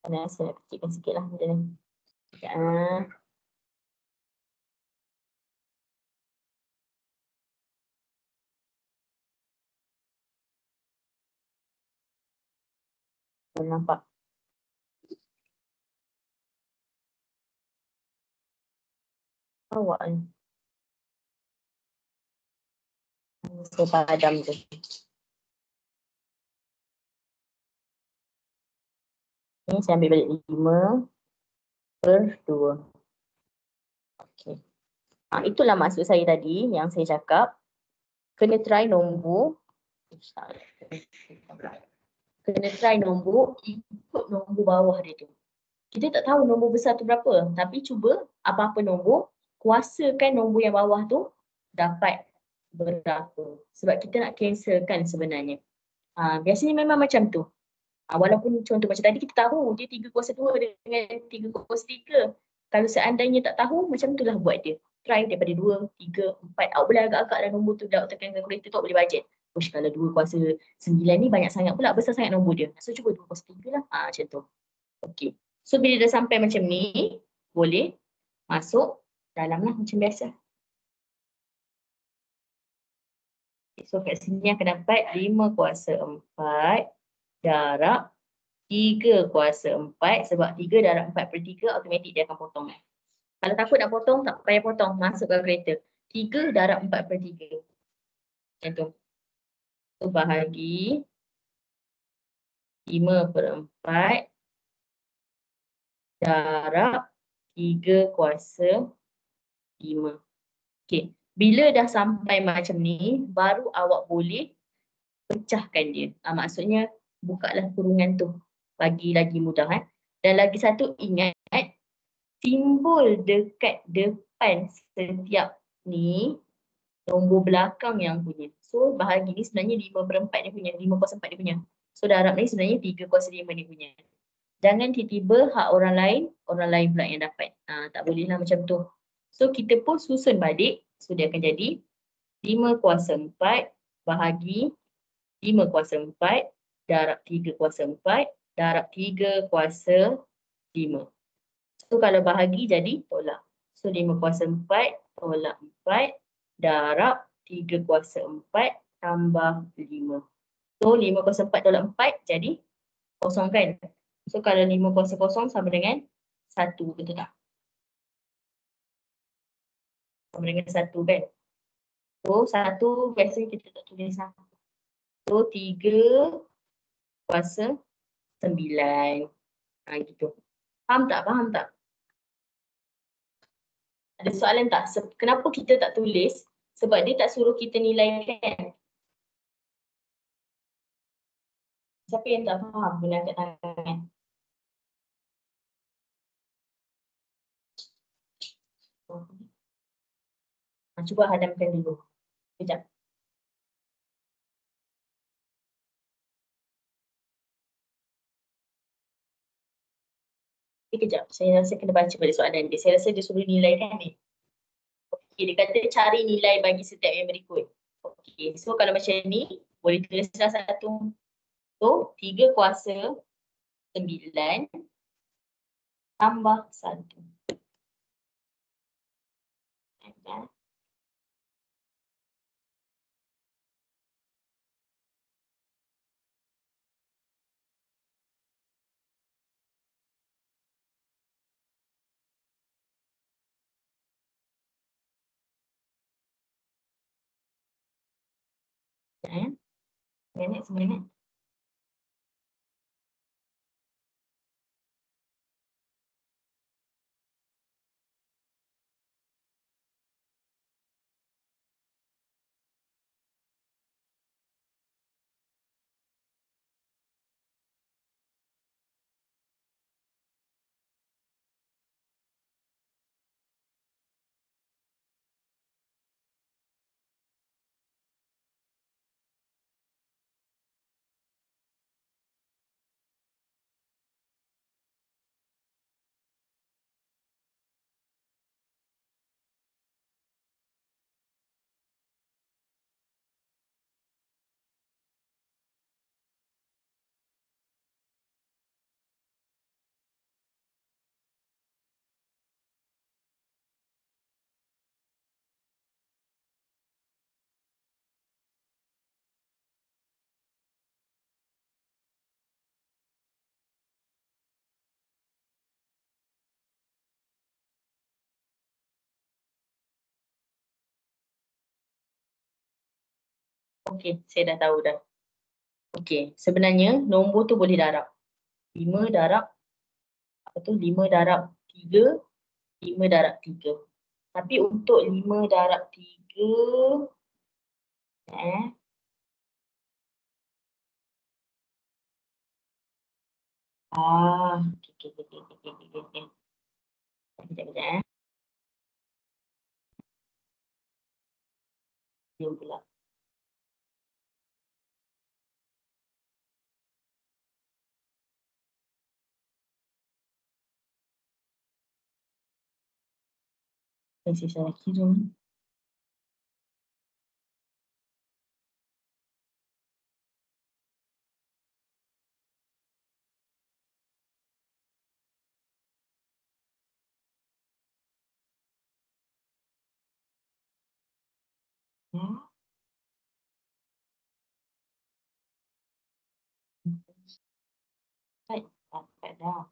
Saya nak kecilkan sikit lah benda ni. Nampak? Awak ni. Saya padam je. Ni saya ambil balik 5/2. Okey. Itulah maksud saya tadi yang saya cakap. Kena try nombor. Kena try nombor ikut nombor bawah dia tu. Kita tak tahu nombor besar tu berapa. Tapi cuba apa-apa nombor, kuasakan nombor yang bawah tu dapat berapa. Sebab kita nak cancelkan sebenarnya. Biasanya memang macam tu. Walaupun contoh macam tadi kita tahu dia 3 kuasa 2 dengan 3 kuasa 3. Kalau seandainya tak tahu, macam itulah buat dia. Try daripada 2, 3, 4. Awak boleh agak-agak dalam nombor tu, dah tekan kalkulator tu, awak boleh bajet. Kalau 2 kuasa 9 ni banyak sangat pula, besar sangat nombor dia. So cuba 2 kuasa 3 lah. Macam tu. Okey. So bila dah sampai macam ni, boleh masuk dalam lah macam biasa. So kat sini akan dapat 5 kuasa 4 darab 3 kuasa 4 sebab 3 darab 4/3 automatik dia akan potong. Kalau takut nak potong, tak payah potong. Masuk kalkulator. 3 darab 4/3. Macam tu. So bahagi 5/4 darab 3/5. Okay. Bila dah sampai macam ni, baru awak boleh pecahkan dia. Maksudnya bukalah kurungan tu. Bagi lagi mudah. Dan lagi satu ingat, simbol dekat depan setiap ni nombor belakang yang punya. So bahagi ni sebenarnya 5/4 dia punya, 5/4 dia punya. So darab ni sebenarnya 3/5 dia punya. Jangan tiba-tiba hak orang lain pula yang dapat. Tak bolehlah macam tu. So kita pun susun balik. So dia akan jadi 5/4 bahagi 5/4 darab 3/4 darab 3/5. So kalau bahagi jadi tolak. So 5/4 tolak 4 darab 3/4 tambah 5. So 5/4 tolak 4 jadi kosong kan? So kalau 5/0 sama dengan 1, betul tak? Sama dengan 1 kan? So 1 biasanya kita tak tulis lah. So 3/9. Gitu. Faham tak? Faham tak? Ada soalan tak? Kenapa kita tak tulis? Sebab dia tak suruh kita nilai kan? Siapa yang tak faham boleh angkat tangan. Cuba hadamkan dulu. Sekejap. Kejap, saya rasa kena baca pada soalan dia. Saya rasa dia suruh nilaikan ni. Okey, dia kata cari nilai bagi setiap yang berikut. Okey, so kalau macam ni, boleh tulislah satu. So, 3/9 tambah 1. Sebenarnya. Okey, saya dah tahu dah. Okey, sebenarnya nombor tu boleh darab. 5 darab, 3, 5 darab 3. Tapi untuk 5 darab 3, okey. Sekejap. Diam pula. Saya kira ni. Tak dah.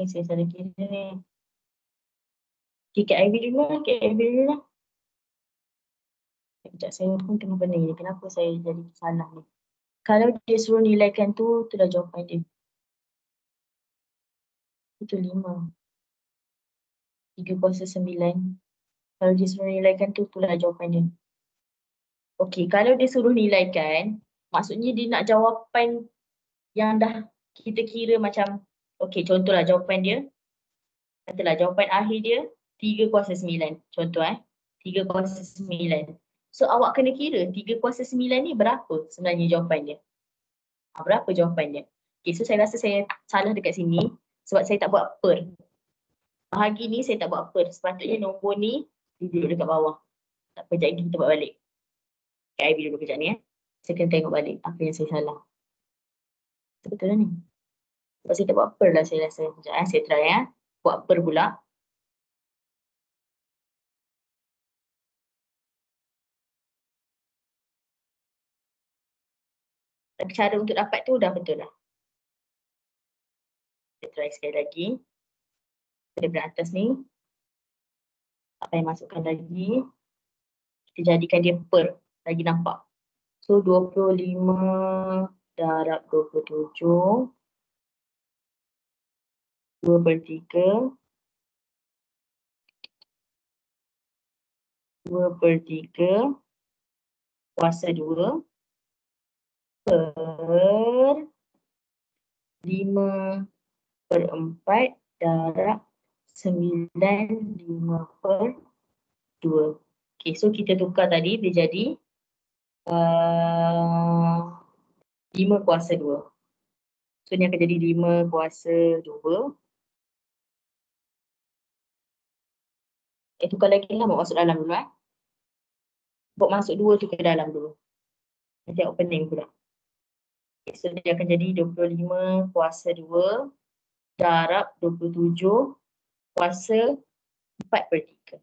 Apa yang saya salah kira ni? Okay, KIV dulu lah. KIV dulu lah. Sekejap, saya pun tengah pening ni. Kenapa saya jadi salah ni? Kalau dia suruh nilaikan tu dah jawapan dia. Itu 5. 3/9. Kalau dia suruh nilaikan tu dah jawapan dia. Okey, kalau dia suruh nilaikan, maksudnya dia nak jawapan yang dah kita kira macam, okey, contohlah jawapan dia, katalah jawapan akhir dia 3/9. Contoh 3/9. So awak kena kira 3/9 ni berapa sebenarnya jawapan dia. Berapa jawapan dia. Okay, so saya rasa saya salah dekat sini sebab saya tak buat per. Bahagi ni saya tak buat per. Sepatutnya nombor ni duduk dekat bawah. Tak apa, sekejap lagi kita buat balik. KIV dulu kejap ni Saya kena tengok balik apa yang saya salah. Betul lah ni. Sebab saya tak buat per lah saya rasa. Sekejap saya try buat per pula. Tapi cara untuk dapat tu dah betul lah. Saya try sekali lagi. Daripada atas ni. Apa yang masukkan lagi. Kita jadikan dia per. Lagi nampak. So 25 darab 27. 2/3. 2/3 kuasa 2 per 5/4 darab 9 5/2. Okay, so kita tukar tadi dia jadi 5/2. So ni akan jadi 5/2. Tukar lagi lah, bawa masuk dalam dulu Bawa masuk 2 tu ke dalam dulu. Nanti opening pula. Okay, so dia akan jadi 25/2 darab 27 kuasa 4/3.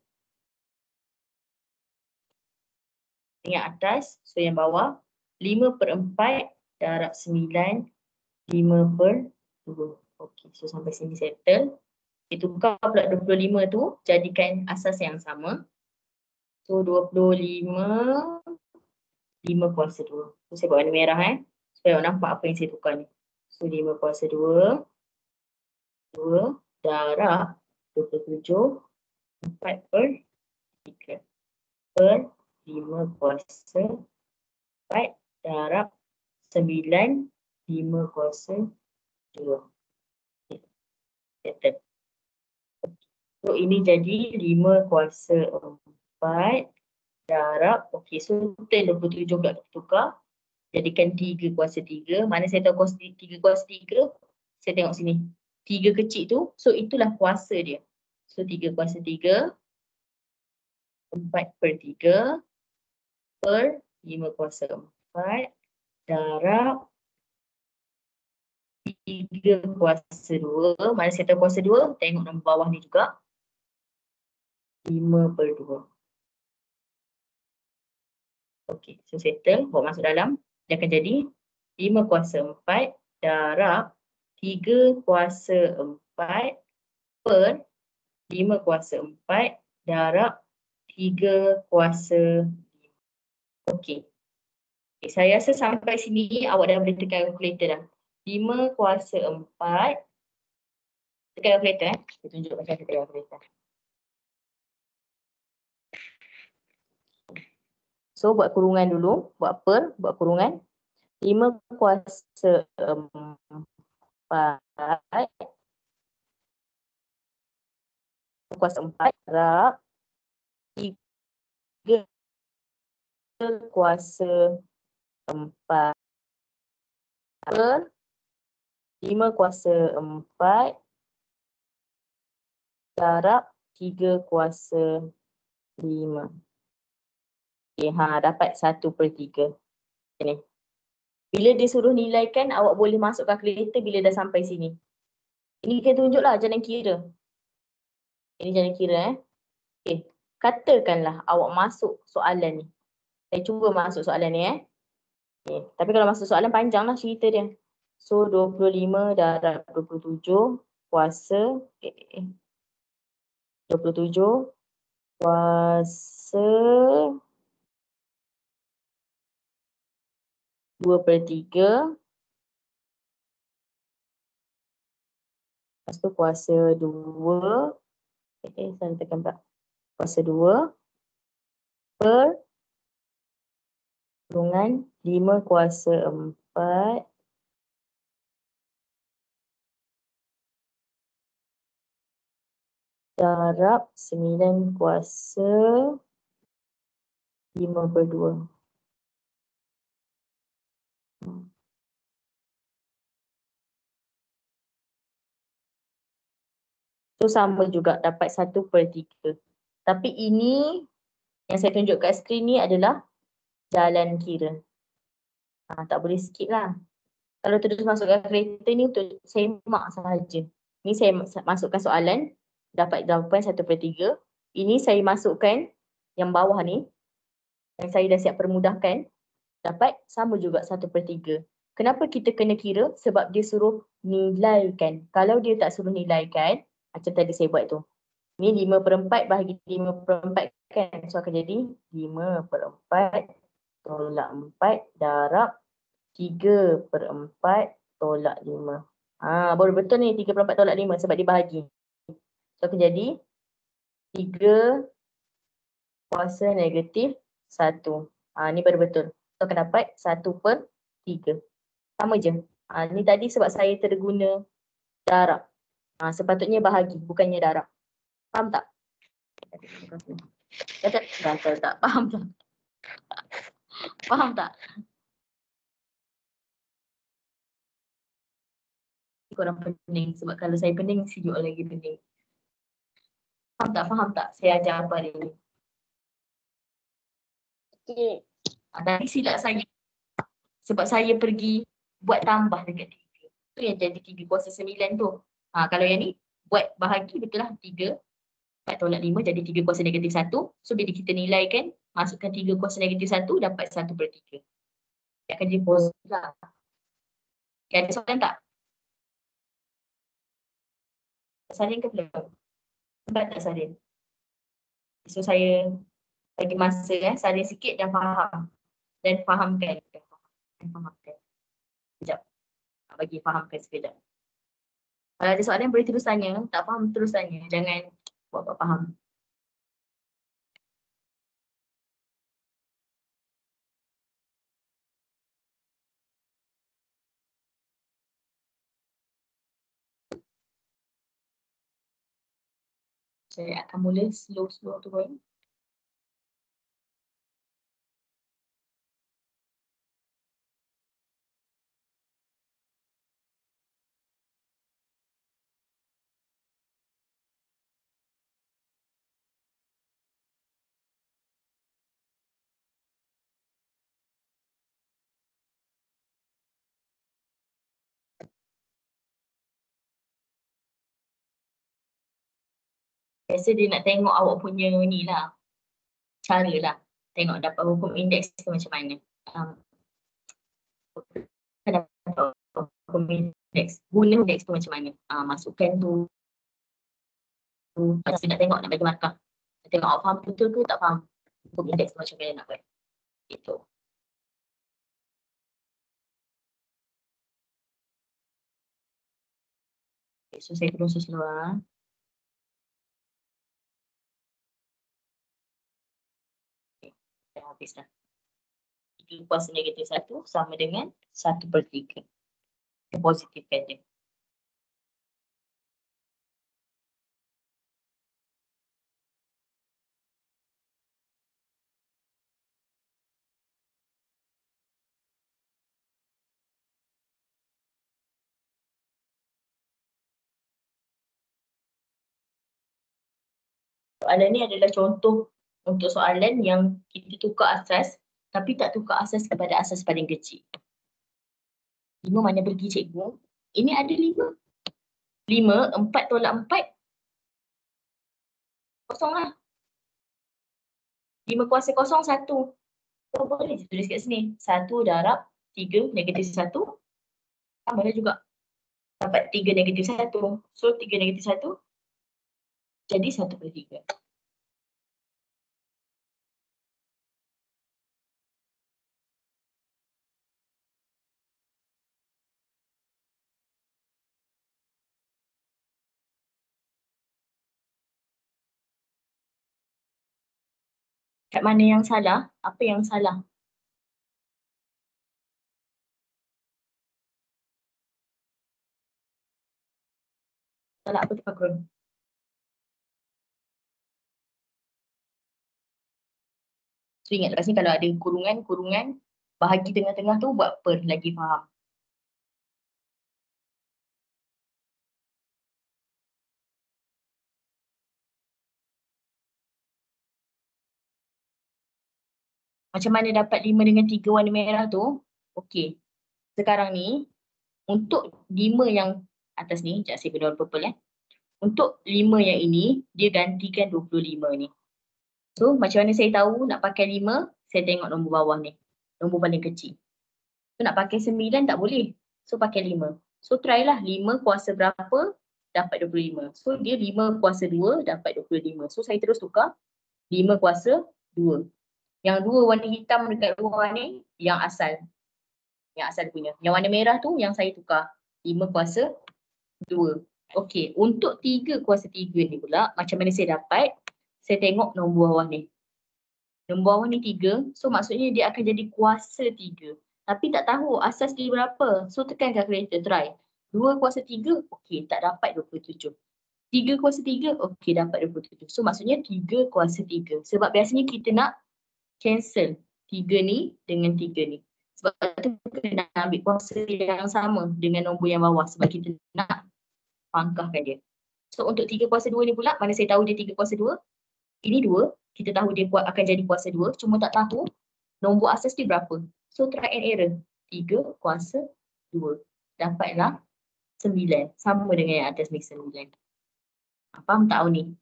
Ingat atas, so yang bawah 5/4 darab 9 5/2. Okey, so sampai sini settle. Kita tukar pula 25 tu jadikan asas yang sama. So 25 5/2. So saya buat warna merah supaya awak nampak apa yang saya tukar ni. So 5/2 2 darab 27 4/3 per 5/4 darab 9 5/2. Settle. So ini jadi 5/4 darab, okey, so 27 pula kita tukar. Jadikan 3/3. Mana saya tahu kuasa 3/3, saya tengok sini. 3 kecil tu, so itulah kuasa dia. So 3/3 4/3 per 5/4 darab 3/2. Mana saya tahu kuasa 2, tengok nombor bawah ni juga. 5/2. Okey, so settle, bawa masuk dalam. Dia akan jadi 5/4 darab 3/4 per 5/4 darab 3/5. Okey. Okay, saya rasa sampai sini awak dah boleh tekan kalkulator dah. 5/4. Tekan kalkulator Saya tunjuk macam mana tekan kalkulator. So buat kurungan dulu, buat per, buat kurungan. 5/4 darab 3/4 per 5/4 darab 3/5. Okay, dapat 1/3. Ni. Bila dia suruh nilaikan, awak boleh masuk kalkulator bila dah sampai sini. Ini kita tunjuklah jalan kira. Ini jalan kira Okay. Katakanlah awak masuk soalan ni. Saya cuba masuk soalan ni Okay. Tapi kalau masuk soalan panjang lah cerita dia. So 25 darab 27 kuasa 27 kuasa 2/3. Lepas tu kuasa 2. Saya tekan tak. Kuasa 2 per kurungan 5 kuasa 4 darab 9 kuasa 5/2. So sama juga dapat 1/3. Tapi ini yang saya tunjuk kat skrin ni adalah jalan kira. Tak boleh skip lah. Kalau terus masukkan kereta ni untuk semak sahaja. Ni saya masukkan soalan, dapat jawapan 1/3. Ini saya masukkan yang bawah ni, yang saya dah siap permudahkan, dapat sama juga 1/3. Kenapa kita kena kira? Sebab dia suruh nilaikan. Kalau dia tak suruh nilaikan, macam tadi saya buat tu. Ni 5/4 bahagi 5/4 kan. So akan jadi 5/4 tolak 4 darab 3/4 tolak 5. Baru betul ni 3/4 tolak 5 sebab dia bahagi. So akan jadi 3 kuasa negatif 1. Ni baru betul. So akan dapat 1/3. Sama je. Ni tadi sebab saya terguna darab. Sepatutnya bahagi, bukannya darab. Faham tak? Gatal tak? Faham tak? Faham tak? Korang pening. Sebab kalau saya pening, sejuk lagi pening. Faham tak? Faham tak? Saya ajar apa hari ni? Okey. Tadi silap saya. Sebab saya pergi buat tambah dekat 3. Tu yang jadi 3 kuasa 9 tu. Kalau yang ni, buat bahagi betul lah 3. 4 tolak 5 jadi 3 kuasa negatif 1. So bila kita nilaikan, masukkan 3 kuasa negatif 1, dapat 1/3. Dia akan jadi positif lah. Okay, ada soalan tak? Salin ke belum? Sempat tak salin? So saya bagi masa salin sikit dan faham. Dan fahamkan. Sekejap. Bagi fahamkan sekejap. Kalau ada soalan boleh terus tanya. Tak faham terus tanya. Jangan buat faham. Saya akan mula slow-slow turun. Biasa dia nak tengok awak punya ni lah. Cara lah. Tengok dapat hukum indeks tu macam mana. Dapat hukum indeks. Guna indeks tu macam mana. Masukkan tu. Macam nak tengok nak bagi markah. Tengok awak faham betul ke tak faham. Hukum indeks tu macam mana nak buat. Itu. Okay, so saya terus slow. Dah habis dah. 3 kuasa negatif 1 sama dengan 1/3. Kita positifkan dia. Soalan ni adalah contoh untuk soalan yang kita tukar asas tapi tak tukar asas kepada asas paling kecil. 5 mana pergi cikgu? Ini ada 5. 5, 4 tolak 4. Kosong lah. 5 kuasa kosong 1. So, boleh tulis kat sini. 1 darab 3 negatif 1. Sama lah juga. Dapat 3 negatif 1. So 3 negatif 1 jadi 1/3. Kat mana yang salah? Apa yang salah? Salah apa tu Fakrul? So ingat lepas ni kalau ada kurungan, bahagi tengah-tengah tu buat per lagi faham. Macam mana dapat 5 dengan 3 warna merah tu? Okey. Sekarang ni untuk 5 yang atas ni, sekejap saya guna warna purple Untuk 5 yang ini, dia gantikan 25 ni. So macam mana saya tahu nak pakai 5? Saya tengok nombor bawah ni. Nombor paling kecil. So nak pakai 9 tak boleh. So pakai 5. So try lah 5 kuasa berapa dapat 25. So dia 5 kuasa 2 dapat 25. So saya terus tukar 5 kuasa 2. Yang 2 warna hitam dekat luar ni yang asal. Yang asal punya. Yang warna merah tu yang saya tukar 5 kuasa 2. Okey, untuk 3 kuasa 3 ni pula macam mana saya dapat? Saya tengok nombor bawah ni. Nombor bawah ni 3. So maksudnya dia akan jadi kuasa 3. Tapi tak tahu asas dia berapa. So tekan kalkulator, try. 2 kuasa 3, okey tak dapat 27. 3 kuasa 3, okey dapat 27. So maksudnya 3 kuasa 3. Sebab biasanya kita nak cancel 3 ni dengan 3 ni. Sebab tu kita nak ambil kuasa yang sama dengan nombor yang bawah. Sebab kita nak pangkahkan dia. So untuk 3 kuasa 2 ni pula, mana saya tahu dia 3 kuasa 2? Ini 2, kita tahu dia akan jadi kuasa 2, cuma tak tahu nombor asas dia berapa. So try and error. 3 kuasa 2. Dapatlah 9. Sama dengan yang atas ni 9. Faham tak ni?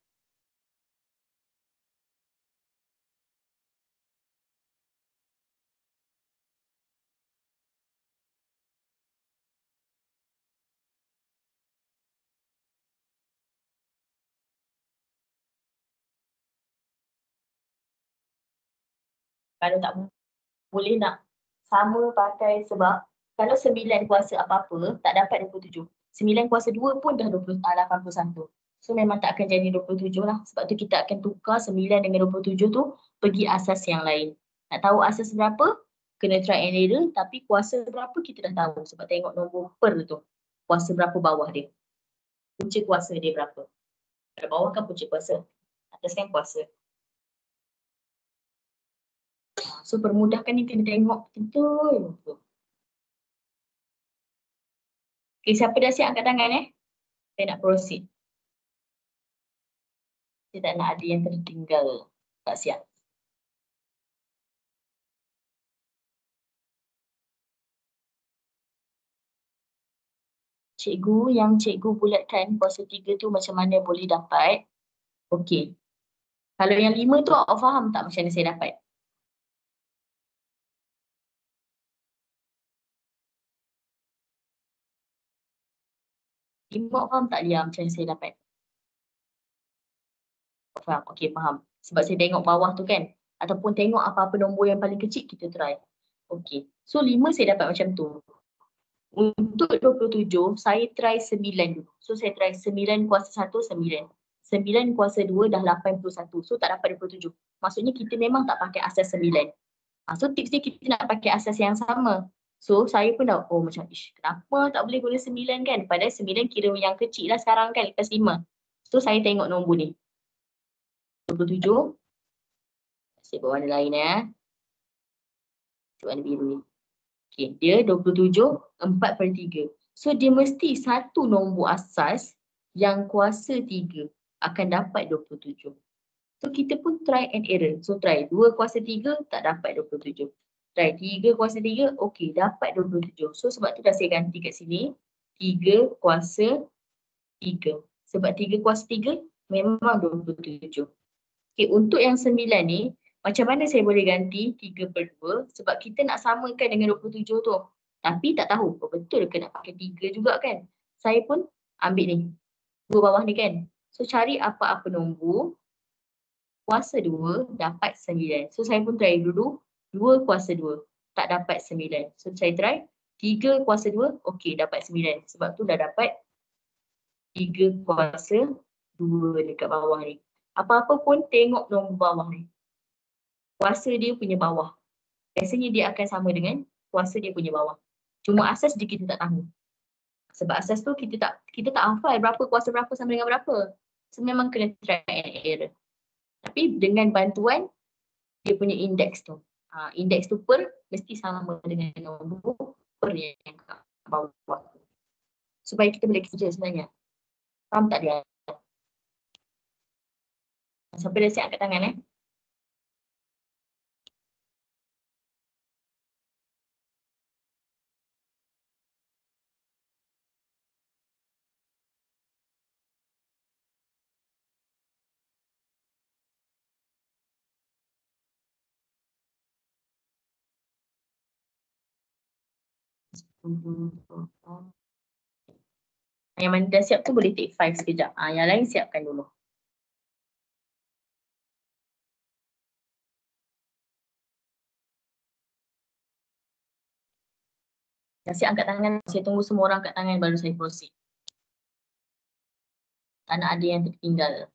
Kalau tak boleh nak sama pakai sebab kalau 9 kuasa apa-apa tak dapat 27. 9 kuasa 2 pun dah 81. So memang tak akan jadi 27 lah. Sebab tu kita akan tukar 9 dengan 27 tu pergi asas yang lain. Nak tahu asas berapa? Kena try and error. Tapi kuasa berapa kita dah tahu. Sebab tengok nombor per tu. Kuasa berapa bawah dia. Punca kuasa dia berapa. Kat bawah kan punca kuasa. Atas kan kuasa. So permudahkan ni kena tengok betul. Okay, siapa dah siap angkat tangan Saya nak proceed. Saya tak nak ada yang tertinggal. Tak siap. Cikgu, yang cikgu bulatkan kuasa 3 tu macam mana boleh dapat? Okey. Kalau yang 5 tu awak faham tak macam mana saya dapat? Awak faham tak Lia macam mana saya dapat? Faham? Okey, faham. Sebab saya tengok bawah tu kan. Ataupun tengok apa-apa nombor yang paling kecil kita try. Okey. So 5 saya dapat macam tu. Untuk 27 saya try 9 dulu. So saya try 9 kuasa 1 9. 9 kuasa 2 dah 81. So tak dapat 27. Maksudnya kita memang tak pakai asas 9. So tips ni kita nak pakai asas yang sama. So saya pun dah macam kenapa tak boleh guna 9 kan? Padahal 9 kira yang kecil lah sekarang kan lepas 5. So saya tengok nombor ni. 27. Saya buat warna lain warna biru ni. Okay, dia 27 4/3. So dia mesti satu nombor asas yang kuasa 3 akan dapat 27. So kita pun try and error. So try 2 kuasa 3 tak dapat 27. Try 3 kuasa 3, okey dapat 27. So sebab tu dah saya ganti kat sini 3 kuasa 3. Sebab 3 kuasa 3 memang 27. Okay, untuk yang 9 ni, macam mana saya boleh ganti 3/2? Sebab kita nak samakan dengan 27 tu. Tapi tak tahu, betul ke nak pakai 3 juga kan? saya pun ambil ni. 2 bawah ni kan. So cari apa-apa nombor kuasa 2 dapat 9. So saya pun try dulu 2 kuasa 2 tak dapat 9. So saya try 3 kuasa 2 okey dapat 9. Sebab tu dah dapat 3 kuasa 2 dekat bawah ni. Apa-apa pun tengok nombor bawah ni. Kuasa dia punya bawah. Biasanya dia akan sama dengan kuasa dia punya bawah. Cuma asas je kita tak tahu. Sebab asas tu kita tak hafal berapa kuasa berapa sama dengan berapa. So memang kena try and error. Tapi dengan bantuan dia punya indeks tu. Indeks tu per mesti sama dengan nombor per yang kat bawah. Supaya kita boleh kerja sebenarnya. Faham tak dia? Siapa dah siap angkat tangan Yang mana dah siap tu boleh take 5 sekejap. Yang lain siapkan dulu. Dah siap angkat tangan. Saya tunggu semua orang angkat tangan baru saya proceed. Tak nak ada yang tertinggal.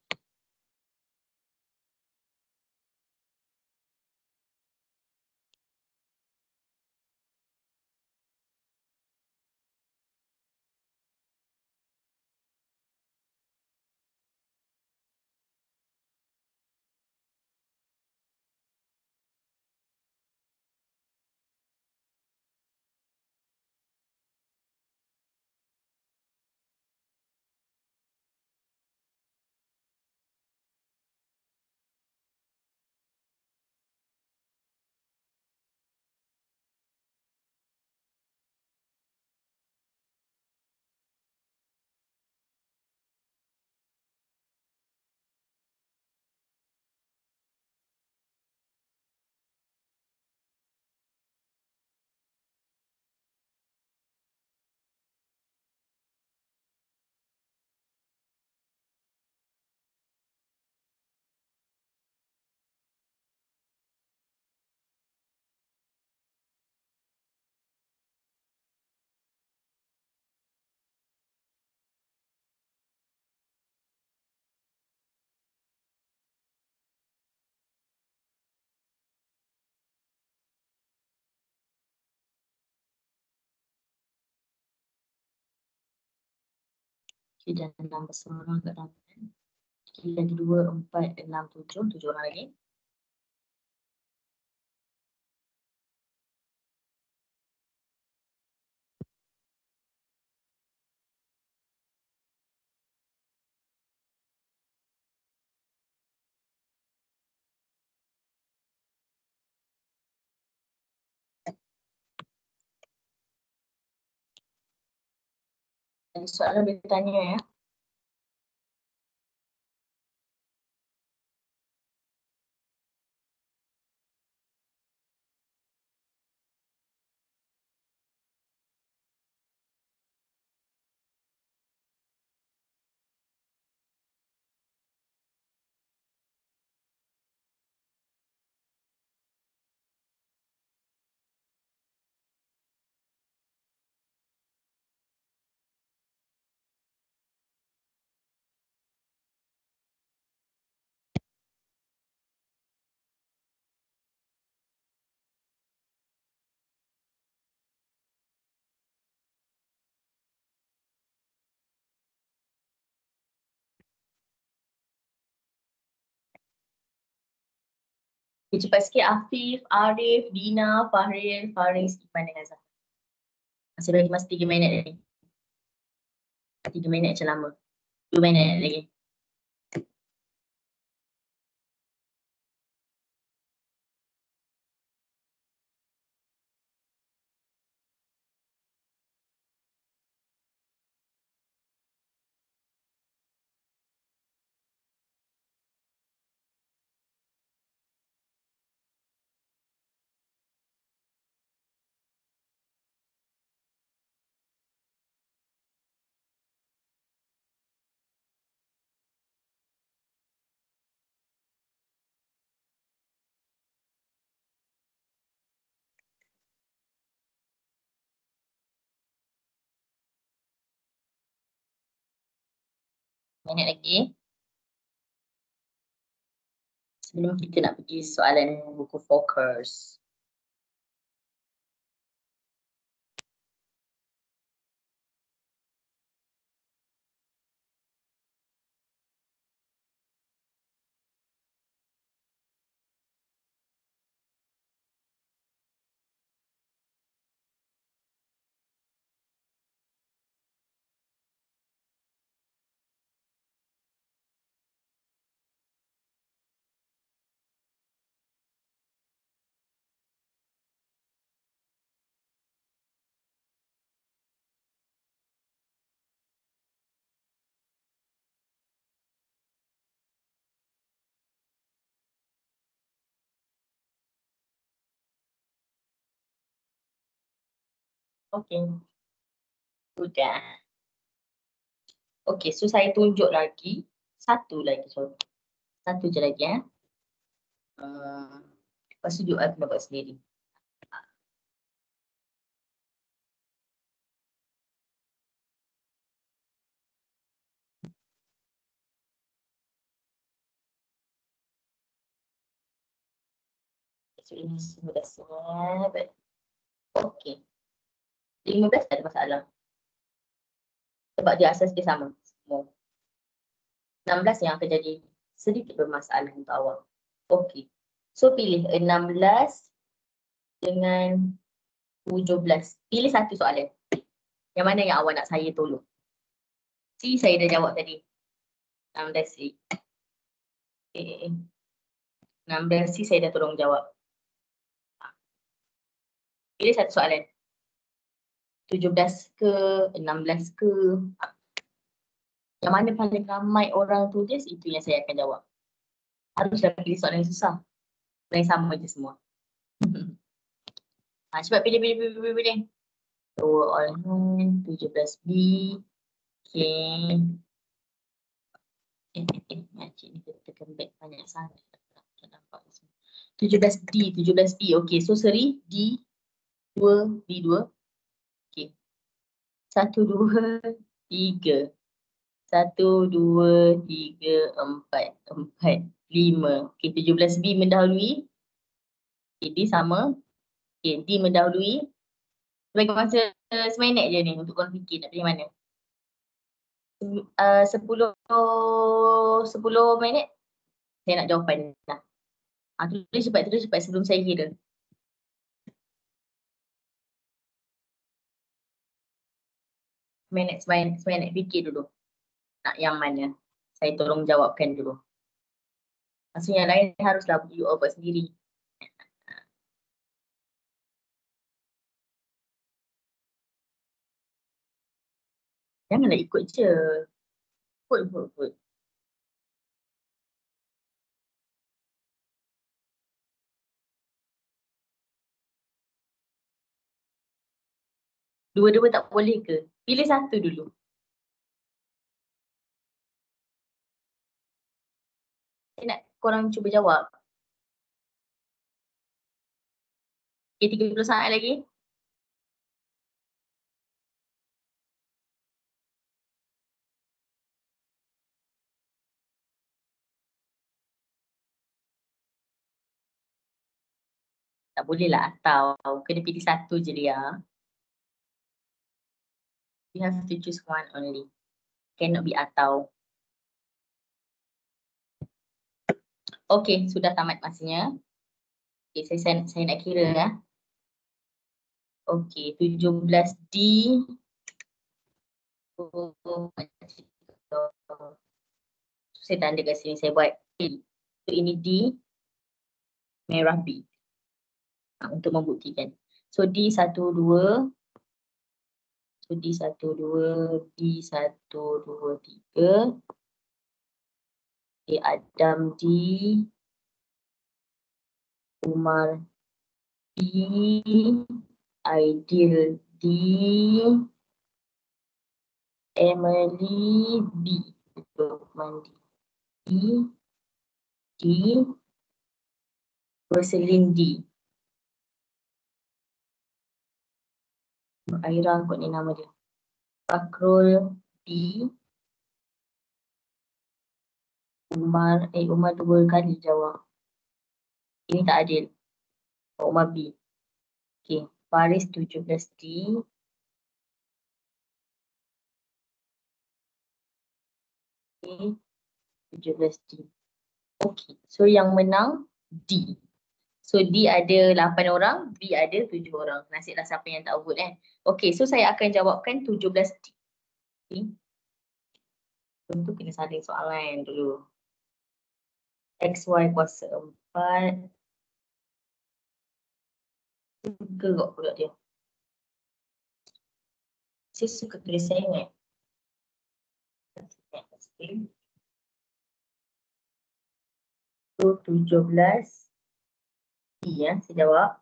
Okay, dan nombor semua orang angkat tangan. Okay, jadi 2, 4, 6, 7. 7 orang lagi. Dan soalan dia tanya ya. Okay, cepat sikit Afif, Arif, Dina, Fahril, Faris, Iman dengan Zahra. Masih lagi masa 3 minit lagi. 3 minit macam lama. 2 minit lagi. minit lagi. Sebelum kita nak pergi soalan buku fokus. Okey. Sudah. Okey, so saya tunjuk lagi. Satu lagi, sorry. Satu je lagi ya. Lepas tu you kena buat sendiri. So ini sudah siap. Okey. 15 tak ada masalah. Sebab dia asas dia sama. Semua. 16 yang akan jadi sedikit bermasalah untuk awak. Okey. So pilih 16 dengan 17. Pilih satu soalan. Yang mana yang awak nak saya tolong? C saya dah jawab tadi. 16 C. Okay. 16 C saya dah tolong jawab. Pilih satu soalan. 17 ke, 16 ke. Yang mana paling ramai orang tulis, itu yang saya akan jawab. Haruslah pilih soalan yang susah. Yang sama je semua. Cepat pilih. So, all 17B. Okay. Makcik ni kita tekan back banyak sangat. Tak nampak ni semua. 17B. Okay, so seri D, 2, B2. Okay. 1, 2, 3. 1, 2, 3, 4, 5. Okay, 17B mendahului. Okay, D sama. Okay, D mendahului. Bagi masa 9 minit je ni untuk korang fikir nak pilih mana. 10 minit saya nak jawapan dah. Tulis cepat sebelum saya kira. Minit fikir dulu. Nak yang mana? Saya tolong jawabkan dulu. Maksudnya yang lain haruslah you all buat sendiri. Janganlah ikut je. Ikut. Dua-dua tak boleh ke? Pilih satu dulu. Saya nak korang cuba jawab. Okay, 30 saat lagi. Tak boleh lah atau. Kena pilih satu je dia. You have to choose one only. Cannot be atau. Okay, sudah tamat masanya. Okay, saya nak kira ya. Okay, 17D. Saya tanda kat sini, saya buat A. So ini D, merah B. Untuk membuktikan. So D1, 2. So D1, 2, B1, 2, 3. Okay, Adam D. Umar D. Aidil D. Emily B. Lokman D. Roselyn D. Aira kot ni nama dia. Fakrul D. Umar 2 kali jawab. Ini tak adil. Umar B. Okay. Faris 17D. Okay. 17D. Okay. So yang menang D. So D ada 8 orang, B ada 7 orang. Nasiblah siapa yang tak vote Okay, so saya akan jawabkan 17D. Okay. Tentu kena saling soalan dulu. XY kuasa 4. Gerok pula dia. Saya suka tulis saya ingat. Okay. So 17 D ya, saya jawab.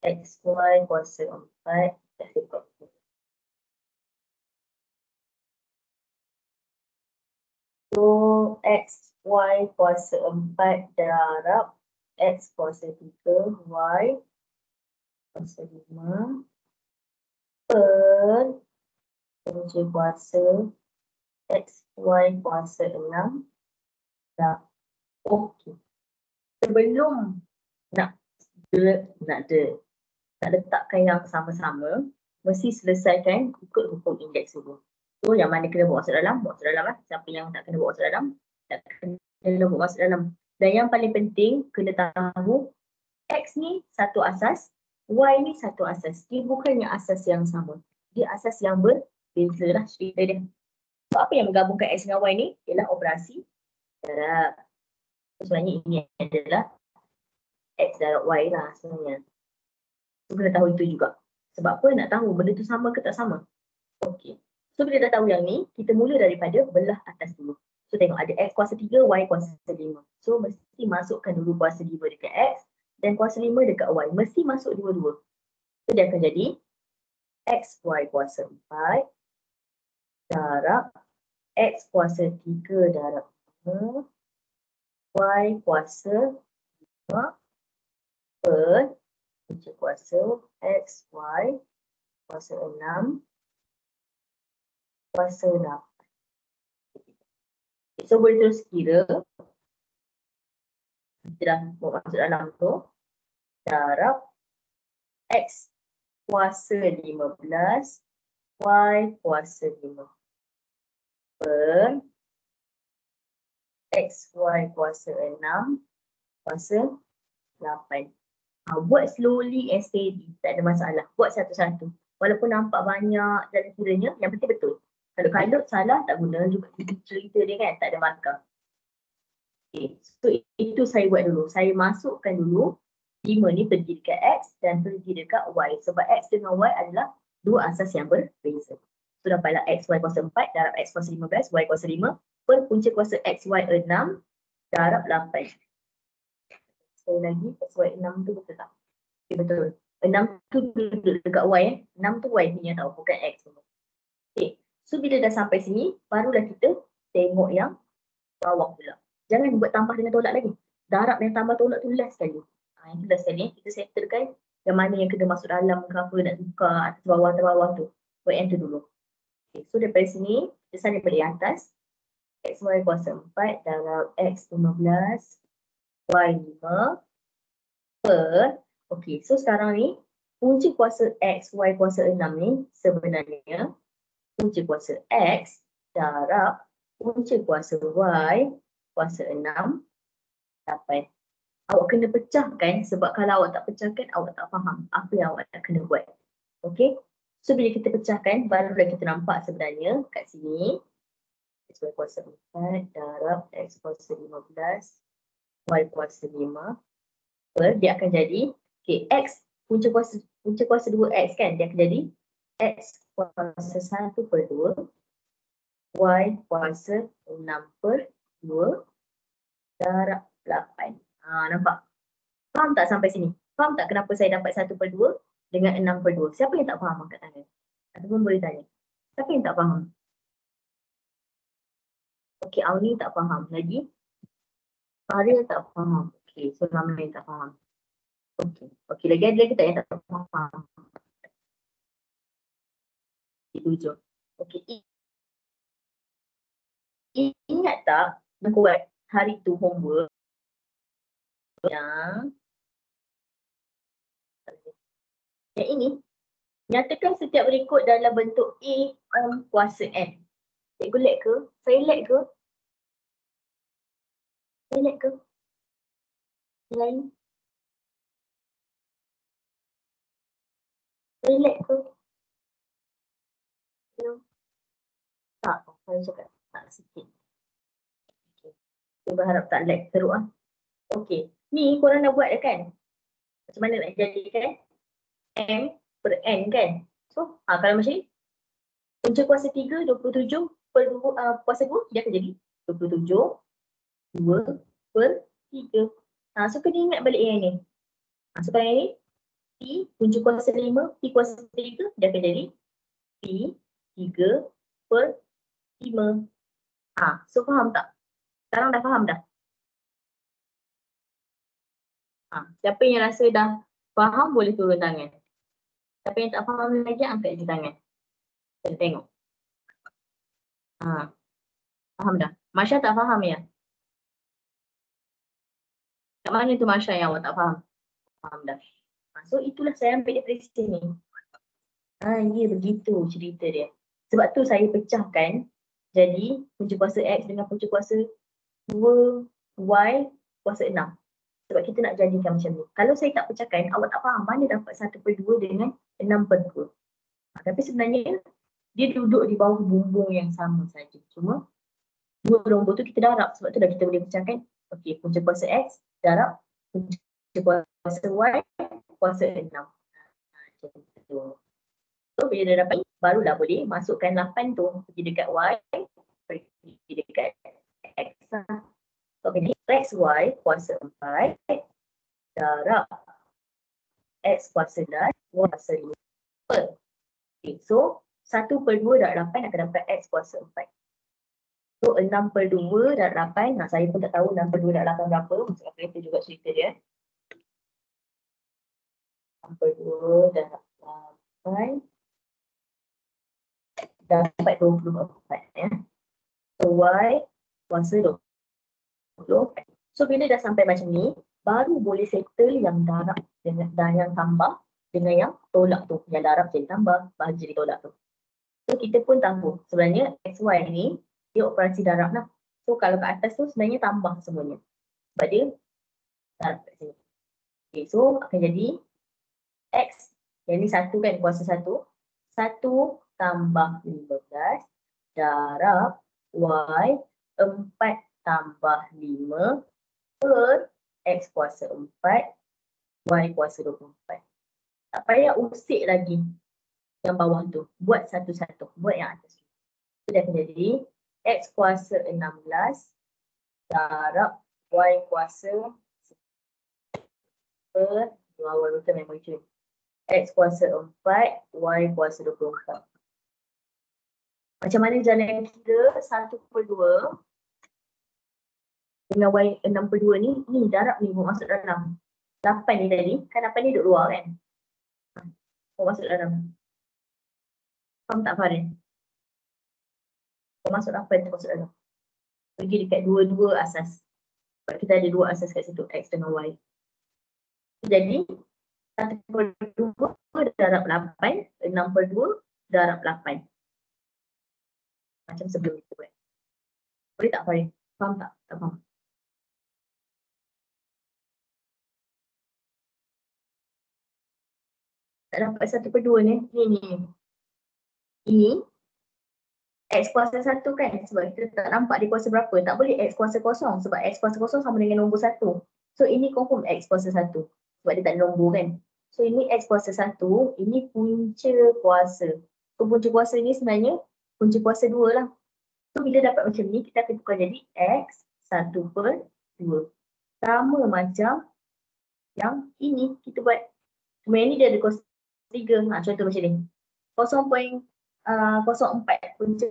XY kuasa 4. Dah sebut. So XY kuasa 4 darab X kuasa 3, Y kuasa 5 per kunci kuasa XY kuasa 6. Dah. Okey. Sebelum nak letakkan yang sama-sama, mesti selesaikan ikut hukum indeks dulu. So yang mana kena bawa masuk dalam lah. Siapa yang tak kena bawa masuk dalam, tak kena bawa masuk dalam. Dan yang paling penting, kena tahu X ni satu asas, Y ni satu asas. Dia bukannya asas yang sama. Dia asas yang berbeza lah cerita dia. So apa yang menggabungkan X dengan Y ni? Ialah operasi darab. Sebenarnya ini adalah X darab Y lah sebenarnya. So kena tahu itu juga. Sebab apa nak tahu benda tu sama ke tak sama? Okey. So bila dah tahu yang ni, kita mula daripada belah atas dulu. So tengok ada X kuasa 3, Y kuasa 5. So mesti masukkan dulu kuasa 5 dekat X dan kuasa 5 dekat Y. Mesti masuk dua-dua. So dia akan jadi X, Y kuasa 4 darab X kuasa 3 darab 5 Y kuasa 5 per kunci kuasa X, Y kuasa 6 kuasa 8. So boleh terus kira. Kita dah buat masuk dalam tu. Darab X kuasa 15 Y kuasa 5 per X, Y kuasa 6 kuasa 8. Buat slowly and steady, tak ada masalah. Buat satu-satu. Walaupun nampak banyak dalam kiranya, yang penting betul. Kalau kalut salah, tak guna juga cerita dia kan, tak ada markah. Okay, so itu saya buat dulu. Saya masukkan dulu 5 ni pergi dekat X dan pergi dekat Y. Sebab X dengan Y adalah dua asas yang berbeza. So dapatlah X, Y kuasa 4 darab X kuasa 15, Y kuasa 5 per punca kuasa X, Y 6 darab 8. Sekali lagi, X, Y 6 tu betul tak? Okay, betul. 6 tu duduk dekat Y. 6 tu Y punya tau, bukan X. Okay, so bila dah sampai sini, barulah kita tengok yang bawah pula. Jangan buat tambah dengan tolak lagi. Darab dan tambah tolak tu last sekali. Yang last sekali, kita settlekan yang mana yang kena masuk dalam ke apa, nak tukar atas bawah tu. Buat yang tu dulu. Okay, so daripada sini, kita salin daripada atas. X, Y kuasa 4 darab X 15, Y 5 per. Okay, so sekarang ni, punca kuasa X, Y kuasa 6 ni sebenarnya punca kuasa X darab punca kuasa Y kuasa 6 dapat. Awak kena pecahkan sebab kalau awak tak pecahkan, awak tak faham apa yang awak nak kena buat. Okay, so bila kita pecahkan, barulah kita nampak sebenarnya kat sini X kuasa 4 darab X kuasa 15 Y kuasa 5 per, dia akan jadi okay, X punca kuasa 2X kan, dia akan jadi X kuasa 1 per 2 Y kuasa 6 per 2 darab 8. Nampak? Faham tak sampai sini? Faham tak kenapa saya dapat 1 per 2 dengan 6 per 2? Siapa yang tak faham angkat tangan? Ataupun boleh tanya. Siapa yang tak faham? Okey, Auni tak faham. Lagi? Faria tak faham. Okey, so ramai yang tak faham. Okey, lagi ada lagi tak yang tak faham? Itu je. Okey. Ingat tak buat hari tu homework yang ini. Nyatakan setiap rekod dalam bentuk A kuasa N. Cikgu lag ke? Saya lag ke? Saya lag ke? Lain? Saya lag ke? No. Tak, saya cakap tak sikit. Okay. Saya berharap tak lag teruk lah. Okay, ni korang dah buat dah kan? Macam mana nak jadikan M per N kan? So, kalau macam ni, punca kuasa 3, 27 per 2, kuasa 2, dia akan jadi 27, 2 per 3. So kena ingat balik yang ni. So kalau yang ni, P punca kuasa 5, P kuasa 3, dia akan jadi P 3 per 5. So faham tak? Sekarang dah faham dah? Siapa yang rasa dah faham boleh turun tangan. Siapa yang tak faham lagi angkat je tangan. Kita tengok. Faham dah? Masya tak faham ya? Kat mana tu Masya yang awak tak faham? Faham dah. So itulah saya ambil dari sini. Ya begitu cerita dia. Sebab tu saya pecahkan jadi punca kuasa X dengan punca kuasa 2Y kuasa 6. Sebab kita nak jadikan macam ni. Kalau saya tak pecahkan, awak tak faham mana dapat 1/2 dengan 6/2. Tapi sebenarnya dia duduk di bawah bumbung yang sama saja. Cuma dua bumbung tu kita darab. Sebab tu dah kita boleh pecahkan. Okey, punca kuasa X darab punca kuasa Y kuasa 6. Macam tu. So bila dah dapat barulah boleh masukkan 8 tu pergi dekat Y, pergi dekat X. So jadi XY kuasa 4 darab X kuasa 10 kuasa 5. Okay, so 1/2 darab 8 akan dapat X kuasa 4. So 6/2 darab 8, saya pun tak tahu 6/2 darab 8 berapa. Masukkan kereta juga cerita dia. 6/2 darab 8 dapat 24 ya. So Y kuasa 24. So bila dah sampai macam ni, baru boleh settle yang darab dengan yang tambah dengan yang tolak tu. Yang darab jadi tambah, bahagi jadi tolak tu. So kita pun tahu sebenarnya XY ni dia operasi darab lah. So kalau kat atas tu sebenarnya tambah semuanya. Sebab dia darab kat sini. Okay, so akan jadi X, yang ni 1 kan, kuasa 1. 1 tambah 15 darab Y 4 tambah 5 per X kuasa 4 Y kuasa 24. Tak payah usik lagi yang bawah tu. Buat satu-satu. Buat yang atas tu. So dia akan jadi X kuasa 16 darab Y kuasa per Y betul memang macam X kuasa 4 Y kuasa 24. Macam mana jalan kira 1/2 dengan Y 6/2 ni darab ni masuk dalam 8 ni tadi, kan 8 ni duduk luar kan? Masuk dalam. Faham tak Farin? Masuk 8 tu masuk dalam. Pergi dekat dua-dua asas. Sebab kita ada 2 asas kat situ, X dengan Y. Jadi 1/2 darab 8, 6/2 darab 8. Macam sebelum itu buat. Boleh tak Farin? Faham tak? Tak faham. Tak dapat 1/2 ni. Ni. Ini X kuasa 1 kan? Sebab kita tak nampak dia kuasa berapa. Tak boleh X kuasa 0. Sebab X kuasa 0 sama dengan nombor 1. So ini confirm X kuasa 1. Sebab dia tak ada nombor kan? So ini X kuasa 1. Ini punca kuasa. So punca kuasa ni sebenarnya punca kuasa 2 lah. So bila dapat macam ni, kita akan tukar jadi X 1/2. Sama macam yang ini kita buat. Cuma yang ni dia ada kuasa 3. Contoh macam ni. 0.04 punca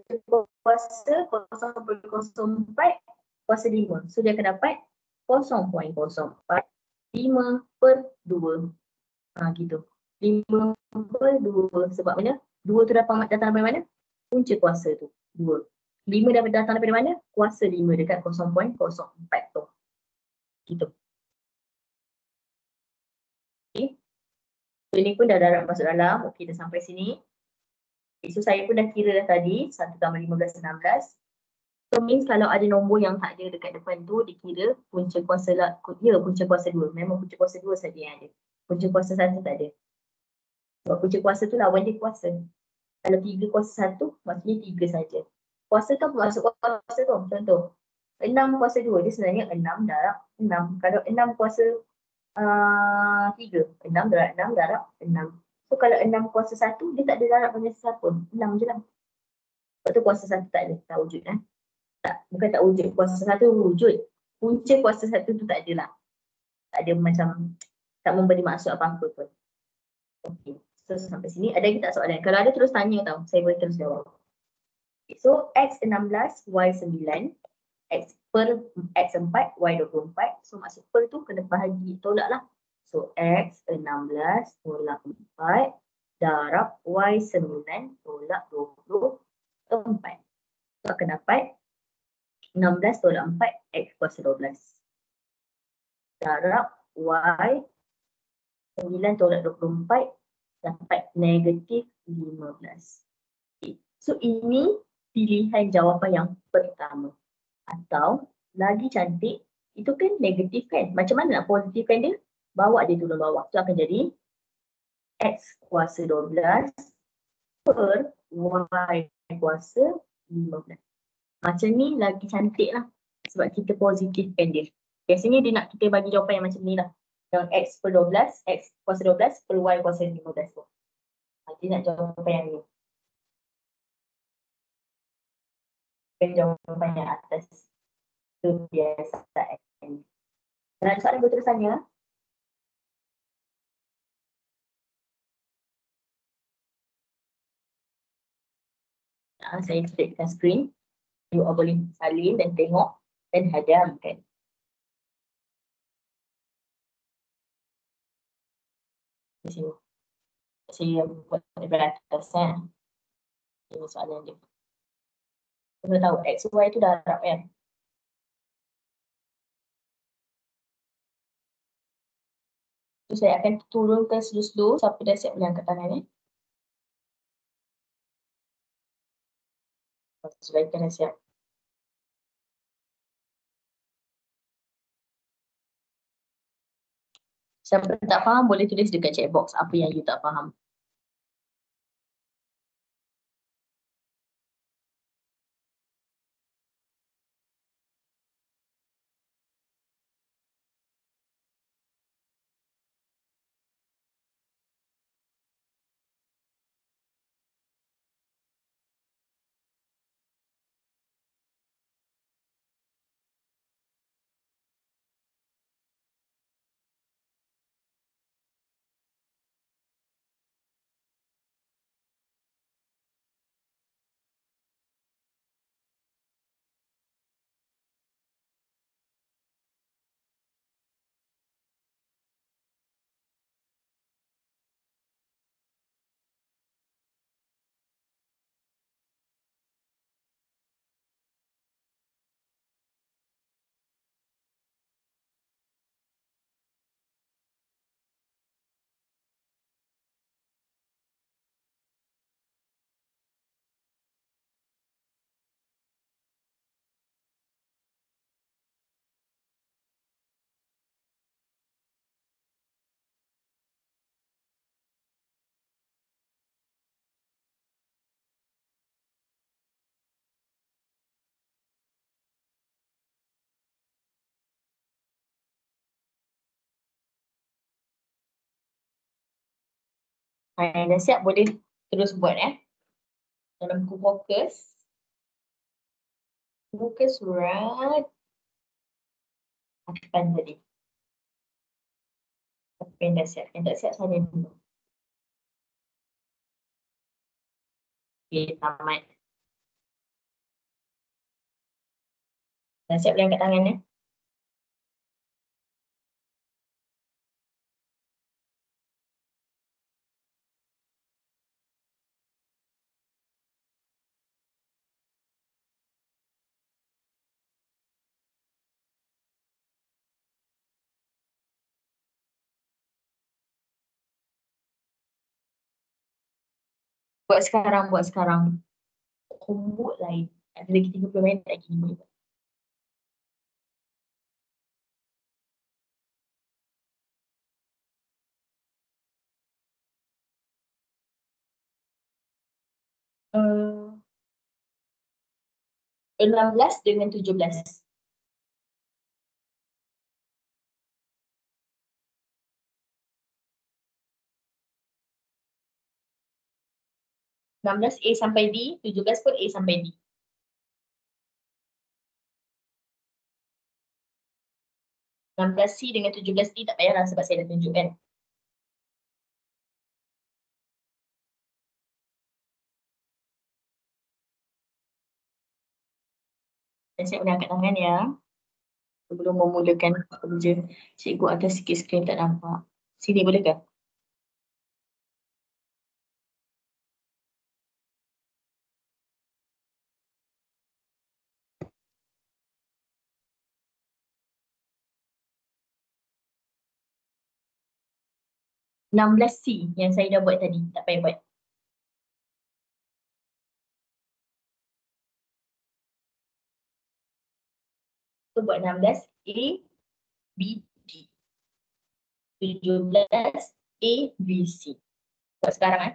kuasa 0.04 kuasa 5. So dia akan dapat 0.04 5/2. Gitu. 5/2. Sebab mana? 2 tu datang dari mana? Punca kuasa tu. 2. 5 datang daripada mana? Kuasa 5 dekat 0.04 tu. Gitu. Okay. So, ini pun dah darab masuk dalam. Okay, dah sampai sini. Okay, so saya pun dah kira dah tadi. 1 tambah 15, 16. So means kalau ada nombor yang tak ada dekat depan tu, dikira punca kuasa lah. Ya, punca kuasa 2. Memang punca kuasa 2 saja yang ada. Punca kuasa 1 tak ada. Sebab punca kuasa tu lawan dia kuasa. Kalau 3 kuasa 1, maksudnya 3 saja. Kuasa tu apa maksud kuasa tu? Contoh. 6 kuasa 2, dia sebenarnya 6 darab 6. Kalau 6 kuasa 3, 6 darab 6 darab 6. So kalau 6 kuasa 1, dia tak ada darab banyak siapa. 6 je lah. Sebab tu kuasa 1 tak ada. Tak wujud bukan tak wujud. Kuasa 1 wujud. Punca kuasa 1 tu tak ada lah. Tak ada macam, tak memberi maksud apa-apa pun. Okay. So sampai sini, ada lagi tak soalan? Kalau ada terus tanya tau. Saya boleh terus jawab. Okay. So X 16, Y 9. X per X 4, Y 24. So maksud per tu kena bahagi, tolak lah. So X 16 tolak 4 darab Y 9 tolak 24. So akan dapat 16 tolak 4 X kuasa 12. Darab Y 9 tolak 24 dapat negatif 15. Okay. So ini pilihan jawapan yang pertama. Atau lagi cantik, itu kan negatif kan. Macam mana nak positifkan dia? Bawa dia turun bawah. So akan jadi X kuasa 12 per Y kuasa 15. Macam ni lagi cantik lah. Sebab kita positifkan dia. Biasanya dia nak kita bagi jawapan yang macam ni lah. Yang X per 12, X kuasa 12 per Y kuasa 15 tu. Dia nak jawapan yang ni. Bukan jawapan yang atas. Kebiasaan. Dan soalan berterusannya. Saya cekkan skrin. You all boleh salin dan tengok dan hadamkan. Di sini. Saya buat daripada atas. Ini soalan dia. Kita tahu X, Y itu darab kan. So, saya akan turunkan slow-slow. Siapa dah siap boleh angkat tangan ni. Sebaiknya dah siap. Siapa tak faham boleh tulis dekat chat box apa yang you tak faham. Dah siap boleh terus buat dalam buku fokus. Buka surat 8 tadi. Apa yang dah siap? Yang tak siap saya dulu. Okay, tamat. Dah siap boleh angkat tangan ya? Buat sekarang. Homework lain. Ada lagi 30 minit lagi. Uh, 16 dengan 17. 16 A sampai D, 17 pun A sampai D. Enam belas C dengan 17 D tak payahlah sebab saya dah tunjukkan. Dan saya boleh angkat tangan ya. Sebelum memulakan kerja. Cikgu atas sikit skrin tak nampak. Sini boleh ke? Enam belas C yang saya dah buat tadi. Tak payah buat. So buat 16 A, B, D. 17 A, B, C. Buat sekarang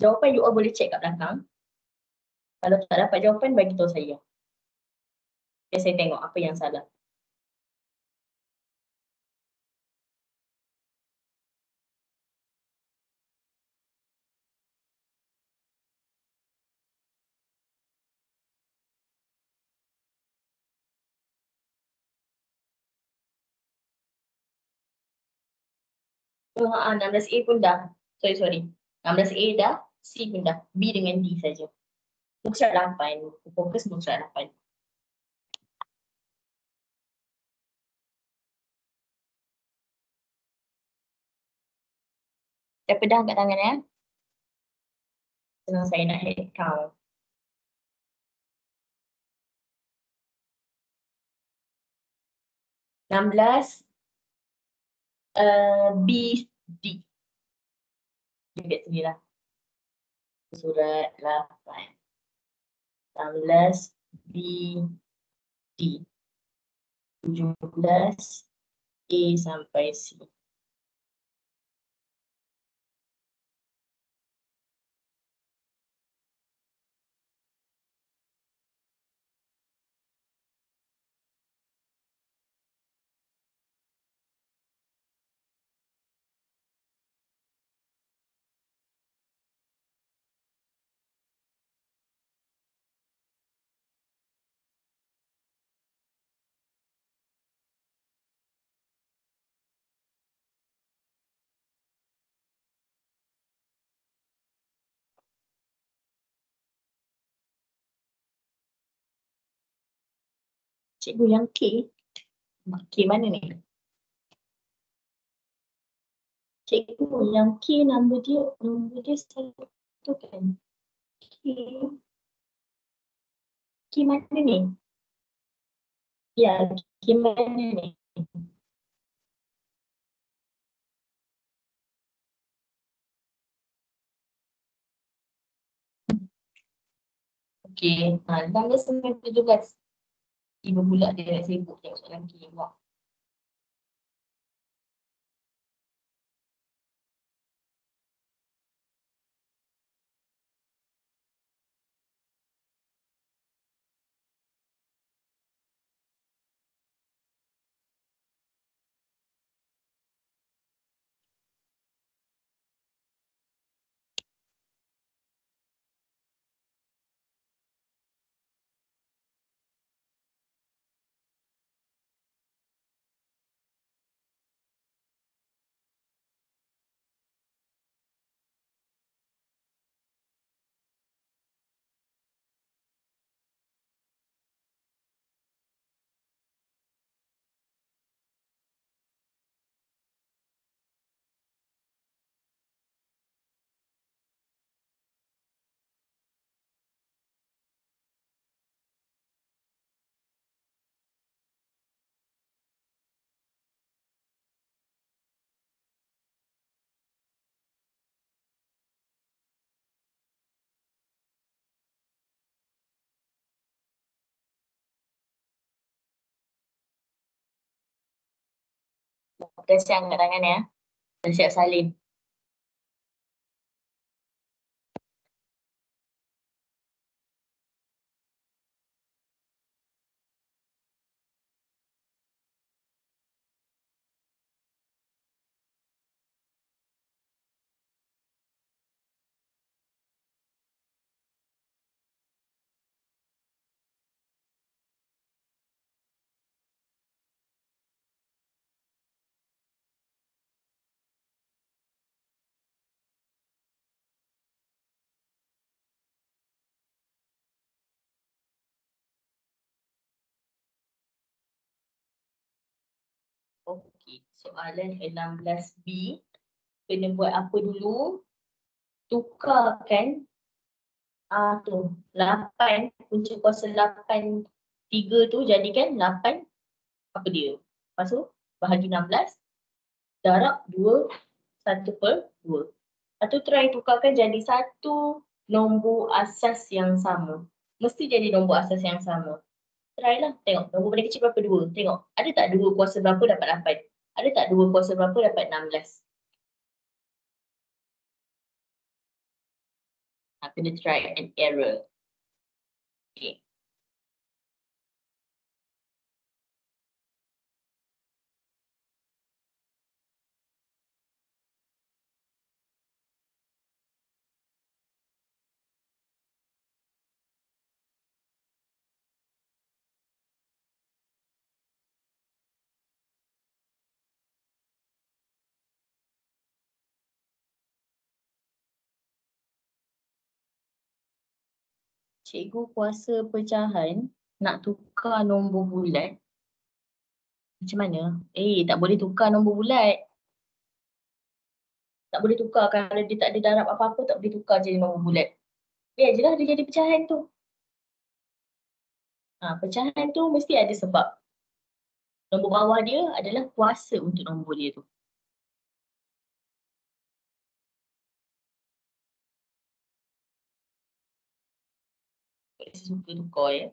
Jawapan you all boleh check kat belakang. Kalau tak dapat jawapan, bagi tahu saya. Biar saya tengok apa yang salah. Oh, 16A pun dah. Sorry. 16A dah, C pun dah. B dengan D saja. Muka surat 8. Fokus muka surat 8. Siapa dah angkat tangan ya? Senang saya nak head count. Enam belas B, D. Juga sini lah. Surat 8. 16 B, D. 17 A sampai C. Cikgu yang K. K mana ni? Cikgu yang K nama dia satu kan? K mana ni? Ya, K mana ni? Okey, 16 sampai 17. Ibu pula dia dah sibuk tengok soalan K. Wah. Dah siap angkat tangan ya. Dah siap salin. Okey, soalan 16B. Kena buat apa dulu? Tukarkan tu 8 punca kuasa 8 3 tu jadikan 8 apa dia? Lepas tu bahagi 16 darab 2 1/2. Lepas tu try tukarkan jadi satu nombor asas yang sama. Mesti jadi nombor asas yang sama. Try lah, tengok nombor paling kecil berapa 2. Tengok, ada tak 2 kuasa berapa dapat 8? Ada tak 2 kuasa berapa dapat 16? Kena try and error. Okay. Cikgu kuasa pecahan nak tukar nombor bulat. Macam mana? Tak boleh tukar nombor bulat. Tak boleh tukar kalau dia tak ada darab apa-apa, tak boleh tukar jadi nombor bulat. Biar je lah dia jadi pecahan tu. Pecahan tu mesti ada sebab. Nombor bawah dia adalah kuasa untuk nombor dia tu. Saya suka tukar ya.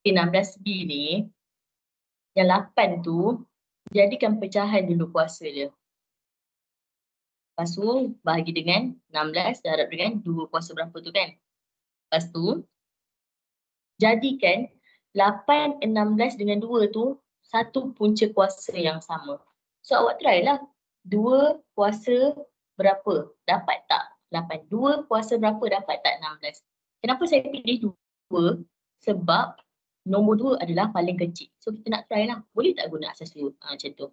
Okay, 16B ni, yang 8 tu, jadikan pecahan dulu kuasa dia. Lepas tu, bahagi dengan 16 darab dengan 2 kuasa berapa tu kan. Lepas tu, jadikan 8, 16 dengan 2 tu, satu punca kuasa yang sama. So, awak try lah. 2 kuasa berapa? Dapat tak 8? 2 kuasa berapa? Dapat tak 16? Kenapa saya pilih 2? Sebab nombor 2 adalah paling kecil. So, kita nak try lah. Boleh tak guna asas 2? Macam tu.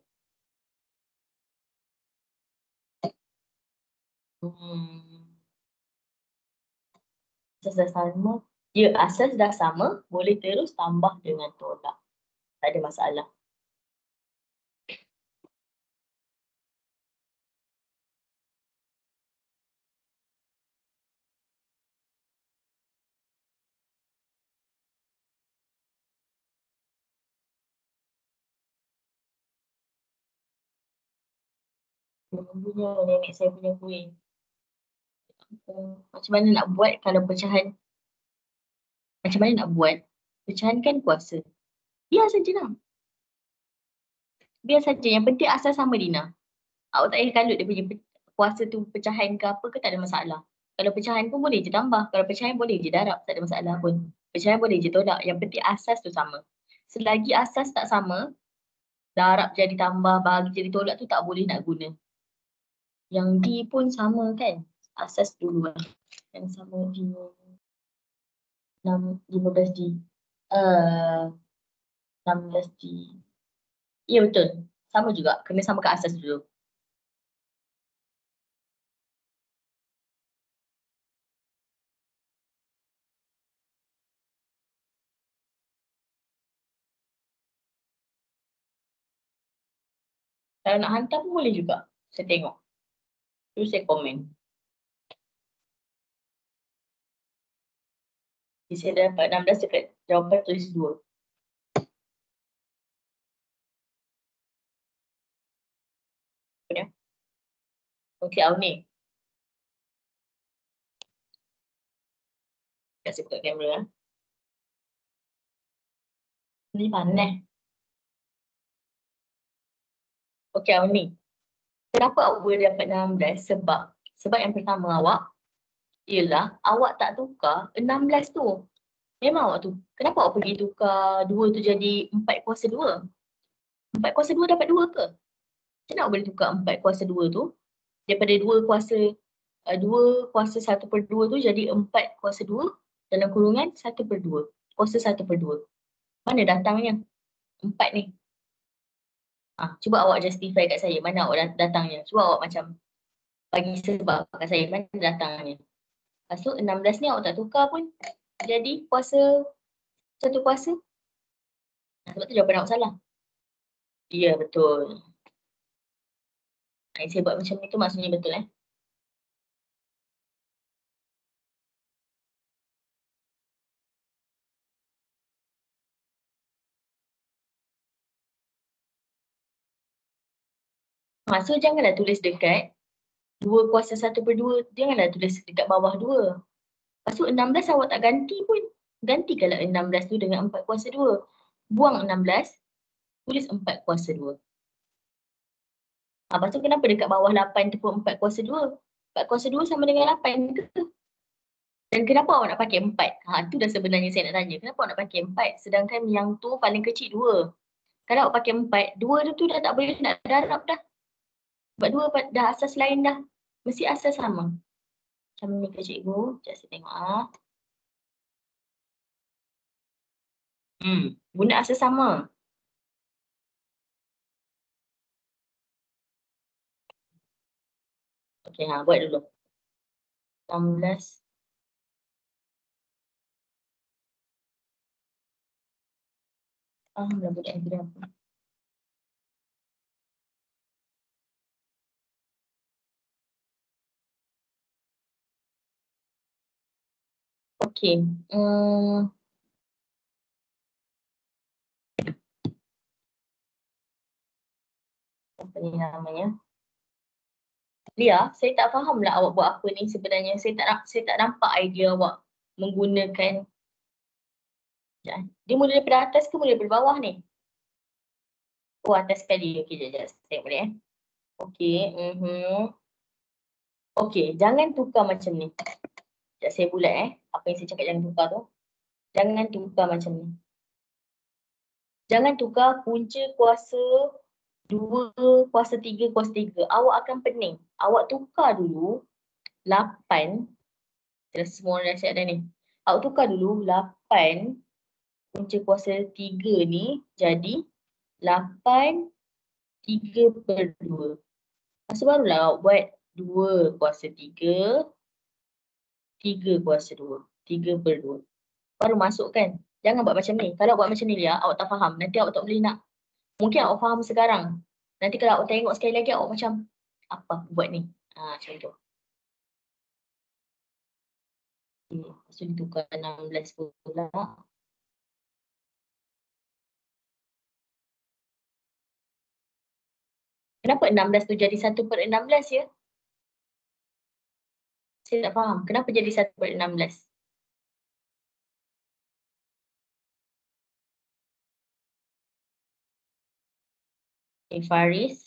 Asas dah sama. Ya, asas dah sama. Boleh terus tambah dengan tolak. Tak ada masalah. Punya nenek saya punya kuih. Macam mana nak buat kalau pecahan? Macam mana nak buat? Pecahan kan kuasa. Biar saja lah. Biar saja. Yang penting asal sama Dina. Awak tak payah kalut dia punya kuasa tu pecahan ke apa ke, tak ada masalah. Kalau pecahan pun boleh je tambah. Kalau pecahan boleh je darab, tak ada masalah pun. Pecahan boleh je tolak. Yang penting asas tu sama. Selagi asas tak sama, darab jadi tambah, bahagi jadi tolak tu tak boleh nak guna. Yang D pun sama kan? Asas dulu lah. Yang sama D 15D. 16D. Ya betul. Sama juga. Kena samakan asas dulu. Kalau nak hantar pun boleh juga. Saya tengok. Terus saya komen. Jadi saya dapat 16 dekat jawapan tulis 2. Apa dia? Okey, Auni. Saya buka kamera. Ni panas. Okey, Auni. Kenapa awak boleh dapat 16? Sebab yang pertama awak ialah awak tak tukar 16 tu. Memang awak tu. Kenapa awak pergi tukar 2 tu jadi 4 kuasa 2? 4 kuasa 2 dapat 2 ke? Macam mana awak boleh tukar 4 kuasa 2 tu? Daripada 2 kuasa 1/2 tu jadi 4 kuasa 2 dalam kurungan 1/2. Kuasa 1/2. Mana datangnya? 4 ni. Cuba awak justify kat saya. Mana awak datangnya? Cuba awak macam bagi sebab kat saya. Mana datangnya? Lepas tu 16 ni awak tak tukar pun. Jadi kuasa 1 kuasa. Sebab tu jawapan awak salah. Ya, betul. Saya buat macam ni tu maksudnya betul So janganlah tulis dekat 2 kuasa 1/2. Janganlah tulis dekat bawah 2. Lepas tu 16 awak tak ganti pun. Gantikanlah 16 tu dengan 4 kuasa 2. Buang 16. Tulis 4 kuasa 2. Lepas tu kenapa dekat bawah 8 tu pun 4 kuasa 2? 4 kuasa 2 sama dengan 8 ke? Dan kenapa awak nak pakai 4? Tu dah sebenarnya saya nak tanya. Kenapa awak nak pakai 4? Sedangkan yang tu paling kecil 2. Kalau awak pakai 4, 2 tu dah tak boleh nak darab dah. Sebab 2 dah asas lain dah. Mesti asas sama. Macam ni ke cikgu? Sekejap saya tengok guna asas sama. Okey, buat dulu. 16. Dah buat diagram. Okey. Apa ni namanya? Lia, saya tak faham lah awak buat apa ni sebenarnya. Saya tak nampak idea awak menggunakan. Dia mula daripada atas ke mula daripada bawah ni? Oh, atas sekali. Okey, sekejap. Saya tengok boleh Okey. Okey, jangan tukar macam ni. Sekejap saya bulat Apa yang saya cakap jangan tukar tu. Jangan tukar macam ni. Jangan tukar punca kuasa 2, kuasa 3, kuasa 3. Awak akan pening. Awak tukar dulu 8. Semua orang dah siap dah ni. Awak tukar dulu 8 punca kuasa 3 ni jadi 8 3/2. Lepas tu barulah awak buat 2 kuasa 3, 3 kuasa 2, 3/2. Baru masukkan. Jangan buat macam ni. Kalau buat macam ni Lia, awak tak faham. Nanti awak tak boleh nak. Mungkin awak faham sekarang. Nanti kalau awak tengok sekali lagi, awak macam, apa aku buat ni? Macam tu. Lepas tu ditukar 16 pula. Kenapa 16 tu jadi 1/16 ya? Saya tak faham. Kenapa jadi 1/16? Okay, Faris.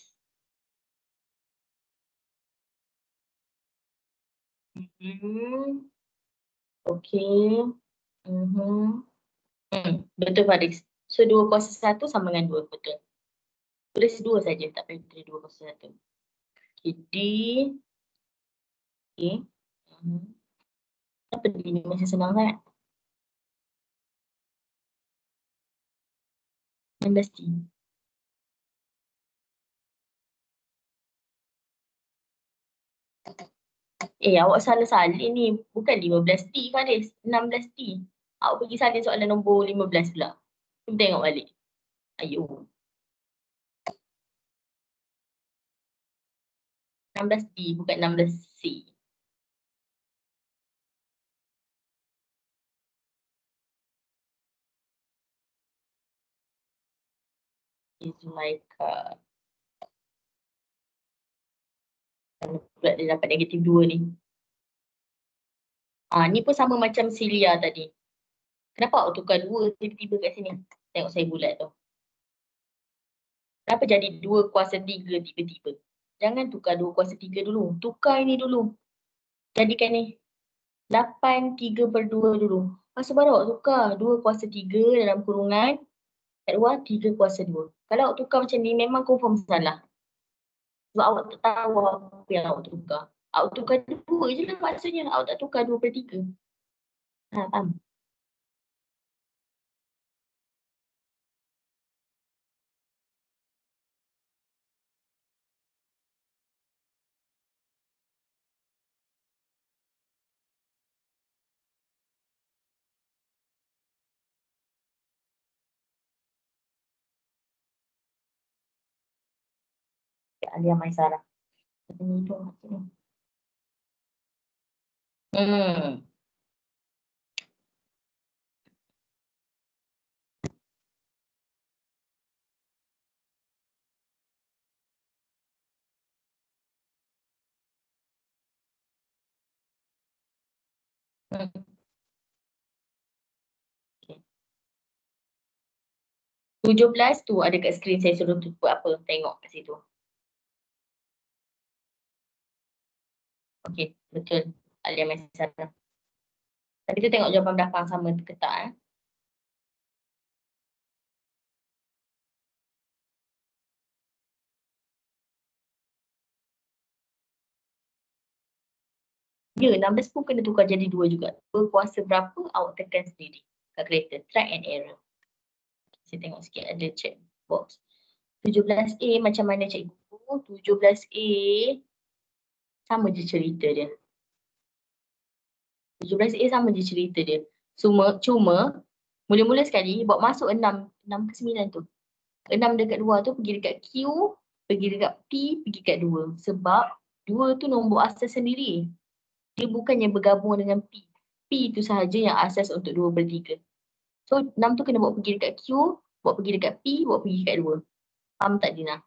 Okay. Betul Faris. So 2 kuasa 1 sama dengan 2, betul. Tulis 2 saja, tak payah tulis 2 kuasa 1. Jadi, okay. Apa ini masih senang sangat? 16T. Awak salah salin ni. Bukan 15T Faris, 16T. Awak pergi salin soalan nombor 15 pula. Cuba tengok balik. Ayo. 16D bukan 16C. It's like pula dia dapat negatif 2 ni. Ni pun sama macam Celia tadi. Kenapa awak tukar 2 tiba-tiba kat sini? Tengok saya bulat tu. Kenapa jadi 2 kuasa 3 tiba-tiba? Jangan tukar 2 kuasa 3 dulu. Tukar ini dulu. Jadikan ni 8/3/2 dulu. Masa baru awak tukar 2 kuasa 3 dalam kurungan. Kat luar 3 kuasa 2. Kalau awak tukar macam ni memang confirm salah. Sebab awak tak tahu apa yang awak tukar. Awak tukar 2 je lah maksudnya. Awak tak tukar 2/3. Faham? Alia Maisara. Ini tu maksudnya. Okay. 17 tu ada kat skrin saya suruh tu buat apa. Tengok kat situ. Okey, betul. Alia Maisara. Tapi tu tengok jawapan belakang sama ke tak. Ya, 16 pun kena tukar jadi 2 juga. Berkuasa berapa awak tekan sendiri. Calculator, try and error. Saya tengok sikit ada check box. 17A macam mana cikgu? 17A sama je cerita dia. 17A sama je cerita dia. Cuma mula-mula sekali bawa masuk 6 ke 9 tu. 6 dekat luar tu pergi dekat Q, pergi dekat P, pergi dekat 2. Sebab 2 tu nombor asas sendiri. Dia bukannya bergabung dengan P. P tu sahaja yang asas untuk 2/3. So 6 tu kena bawa pergi dekat Q, bawa pergi dekat P, bawa pergi dekat 2. Faham tak Dina?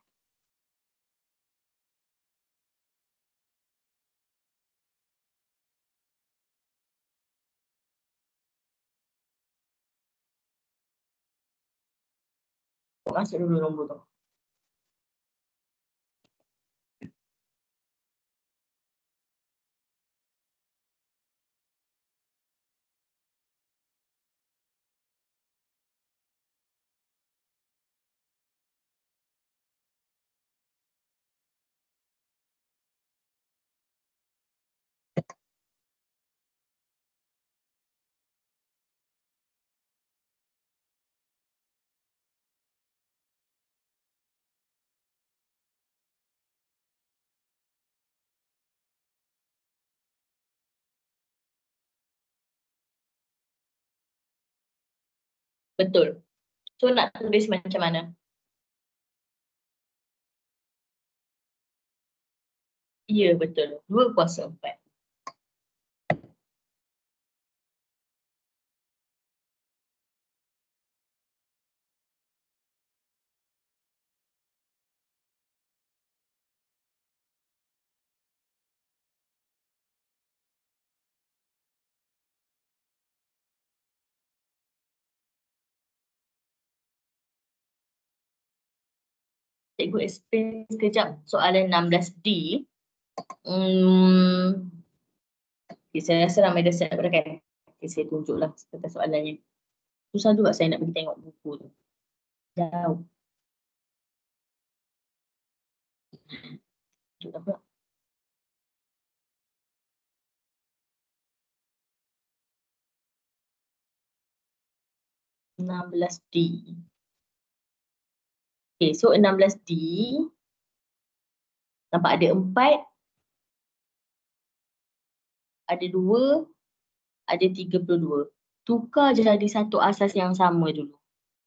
Masuk dulu nombor tu. Betul. So nak tulis macam mana? Ya betul. 2/4. Cikgu explain sekejap soalan 16D. Okay, saya rasa ramai dah siap dah kan? Okay, saya tunjuklah serta soalannya. Susah juga saya nak pergi tengok buku tu. Jauh. Tunjuk pula. (16D). Okay, so 16D. Nampak ada 4. Ada 2. Ada 32. Tukar jadi satu asas yang sama dulu.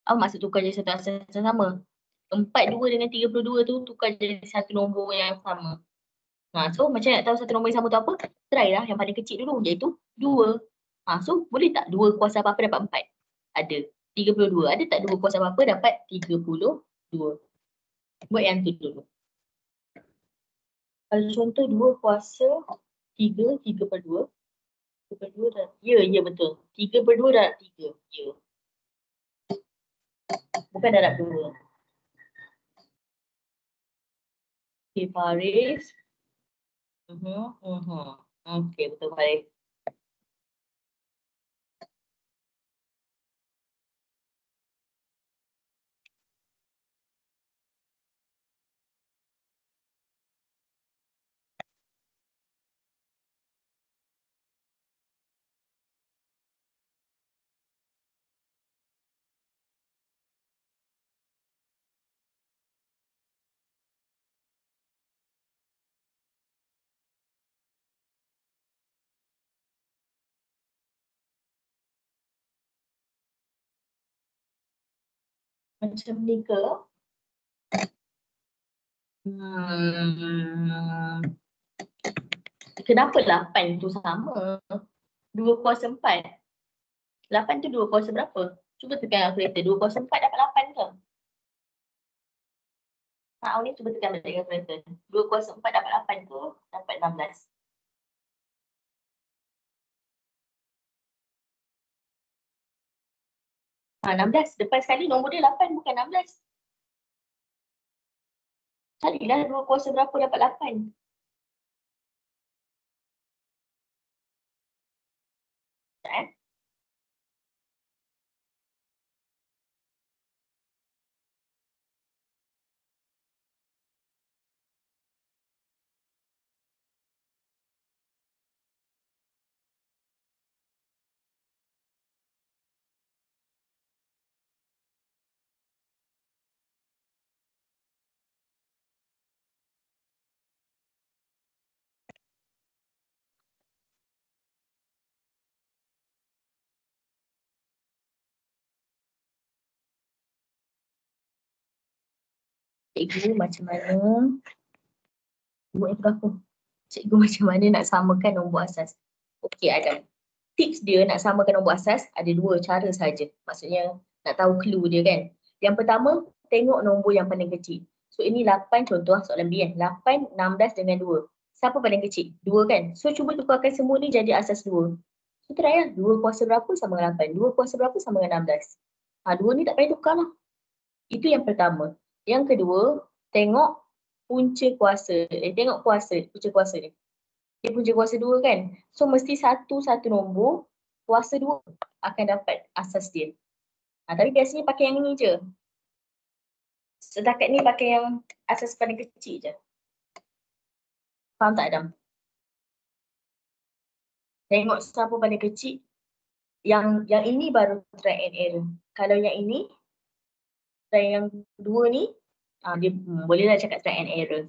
Apa maksud tukar jadi satu asas yang sama? 42 dengan 32 tu tukar jadi satu nombor yang sama. So macam nak tahu satu nombor yang sama tu apa? Try lah yang paling kecil dulu, iaitu 2. So boleh tak 2 kuasa apa-apa dapat 4? Ada. 32. Ada tak 2 kuasa apa-apa dapat 32? Buat yang tu dulu. Kalau contoh 2 kuasa 3 per 2. 3 per 2 dah. Ya betul. 3 per 2 darab 3. Ya. Bukan darab 2. Okay, Faris. Okay, betul Faris. Macam ni ke? Kenapa 8 tu sama? 2 kuasa 4. 8 tu 2 kuasa berapa? Cuba tekan kalkulator. 2 kuasa 4 dapat 8 ke? Ni cuba tekan balik kalkulator. 2 kuasa 4 dapat 8 ke? Dapat 16. Ha, 16. Depan sekali nombor dia 8 bukan 16. Carilah 2 kuasa berapa dapat 8. Cikgu macam mana? Buat berapa? Cikgu macam mana nak samakan nombor asas? Okey Adam. Tips dia nak samakan nombor asas ada 2 cara saja. Maksudnya nak tahu clue dia kan. Yang pertama, tengok nombor yang paling kecil. So ini 8 contoh soalan B kan. 8, 16 dengan 2. Siapa paling kecil? 2 kan. So cuba tukarkan semua ni jadi asas 2. So try lah. 2 kuasa berapa sama dengan 8. 2 kuasa berapa sama dengan 16. 2 ni tak payah tukar lah. Itu yang pertama. Yang kedua, tengok punca kuasa. Tengok punca kuasa ni. Dia punca kuasa 2 kan. So mesti satu nombor kuasa 2 akan dapat asas dia. Tapi biasanya pakai yang ni je. Setakat ni pakai yang asas paling kecil je. Faham tak Adam? Tengok siapa paling kecil. Yang ini baru try and error. Kalau yang ini, try yang 2 ni, dia bolehlah cakap try and error.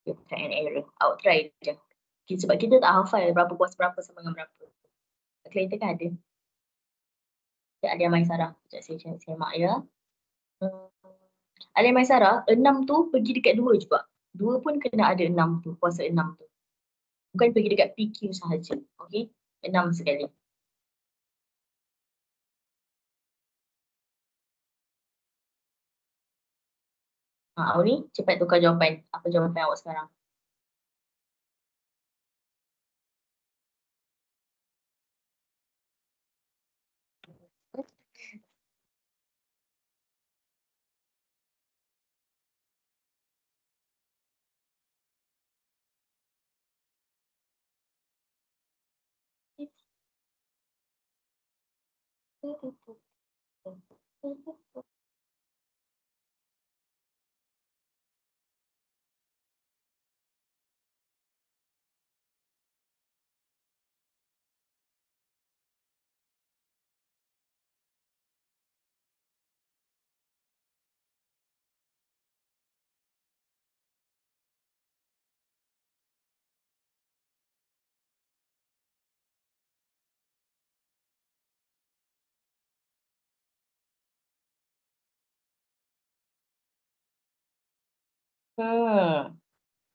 Try and error. Awak try je. Sebab kita tak hafal berapa kuasa berapa sama dengan berapa. Kalkulator kan ada. Sekejap ada Maisarah. Sekejap saya mak ya. Ada Maisarah, 6 tu pergi dekat 2 juga. 2 pun kena ada 6 tu, kuasa 6 tu. Bukan pergi dekat PQ sahaja. Okey, 6 sekali. Awak ni cepat tukar jawapan. Apa jawapan awak sekarang?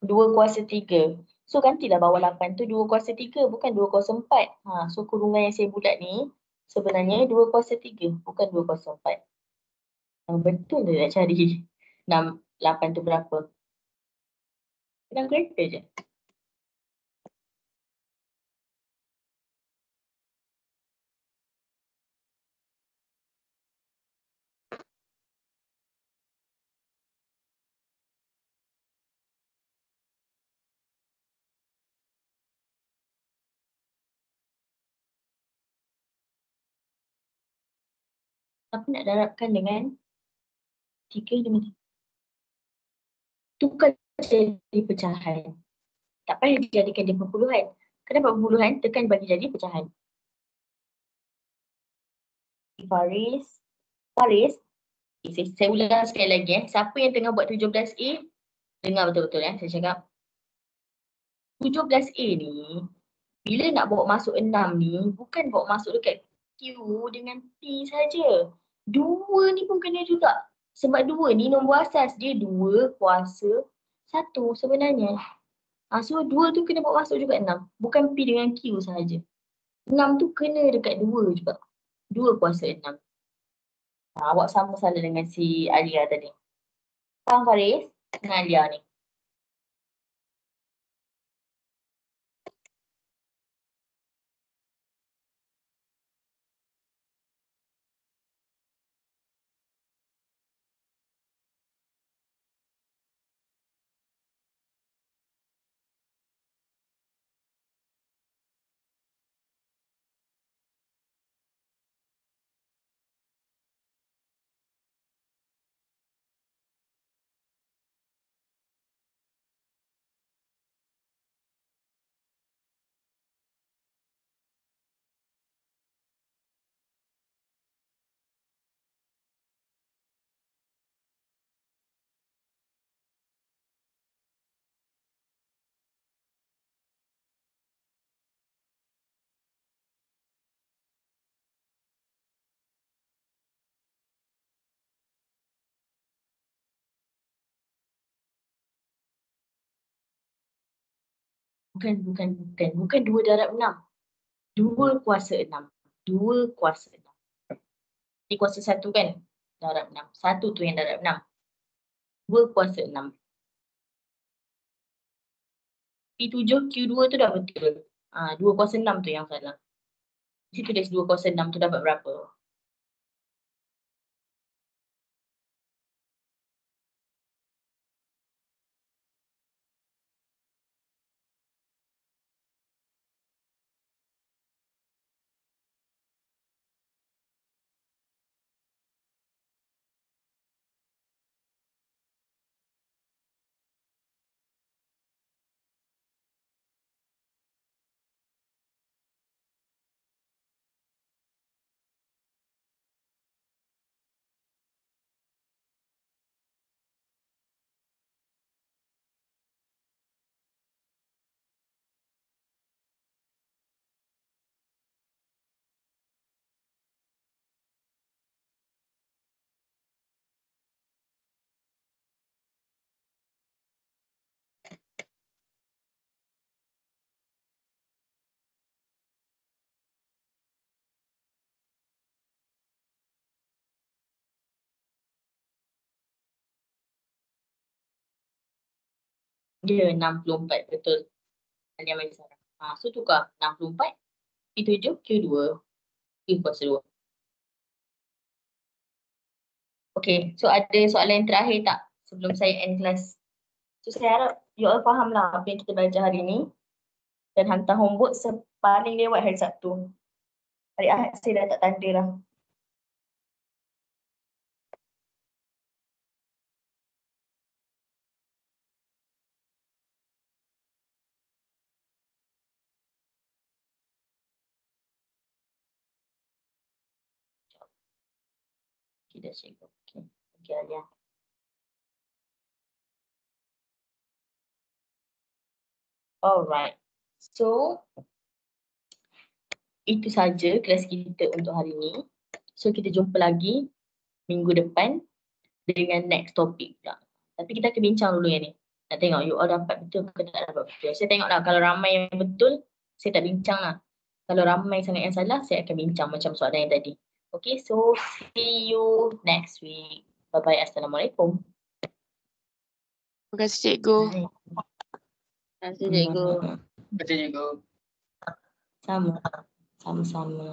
2/3. So gantilah bawah 8 tu 2/3 bukan 2/4. So kurungan yang saya bulat ni sebenarnya 2/3 bukan 2/4. Betul dia nak cari 8 tu berapa. Pegang kereta je. Apa nak darabkan dengan 3/5? Tukar jadi pecahan. Tak payah dijadikan dia perpuluhan. Kenapa perpuluhan? Tekan bagi jadi pecahan. Faris, saya ulang sekali lagi. Siapa yang tengah buat 17A, dengar betul-betul saya cakap. 17A ni, bila nak bawa masuk 6 ni, bukan bawa masuk dekat Q dengan P saja. 2 ni pun kena juga. Sebab 2 ni nombor asas, dia 2 kuasa 1 sebenarnya. So 2 tu kena bawa masuk juga 6. Bukan P dengan Q sahaja. 6 tu kena dekat 2 juga. 2 kuasa 6. Awak sama salah dengan si Alia tadi. Faham Faris? Dengan Alia ni. Bukan 2 darab 6. 2 kuasa 6. 2 kuasa 6. Ini kuasa 1 kan? Darab 6. 1 tu yang darab 6. 2 kuasa 6. P7, Q2 tu dah betul. 2 kuasa 6 tu yang salah. Mesti tulis 2 kuasa 6 tu dapat berapa? Dia 64 betul. Alia Maisarah. So tukar 64 P7 Q2 Q kuasa 2. Okay, so ada soalan yang terakhir tak sebelum saya end kelas? So saya harap you all faham lah apa yang kita belajar hari ni dan hantar homework paling lewat hari Sabtu. Hari Ahad saya dah tak tanda lah. Okay, dah cikgu. Okay. Okay, Alia. Alright. So, itu saja kelas kita untuk hari ni. So, kita jumpa lagi minggu depan dengan next topik pula. Tapi kita akan bincang dulu yang ni. Nak tengok you all dapat betul ke tak dapat betul. Saya tengoklah kalau ramai yang betul, saya tak bincang lah. Kalau ramai sangat yang salah, saya akan bincang macam soalan yang tadi. Okay, so see you next week. Bye-bye. Assalamualaikum. Terima kasih cikgu. Bye. Terima kasih cikgu. Baca cikgu. Sama. Sama-sama.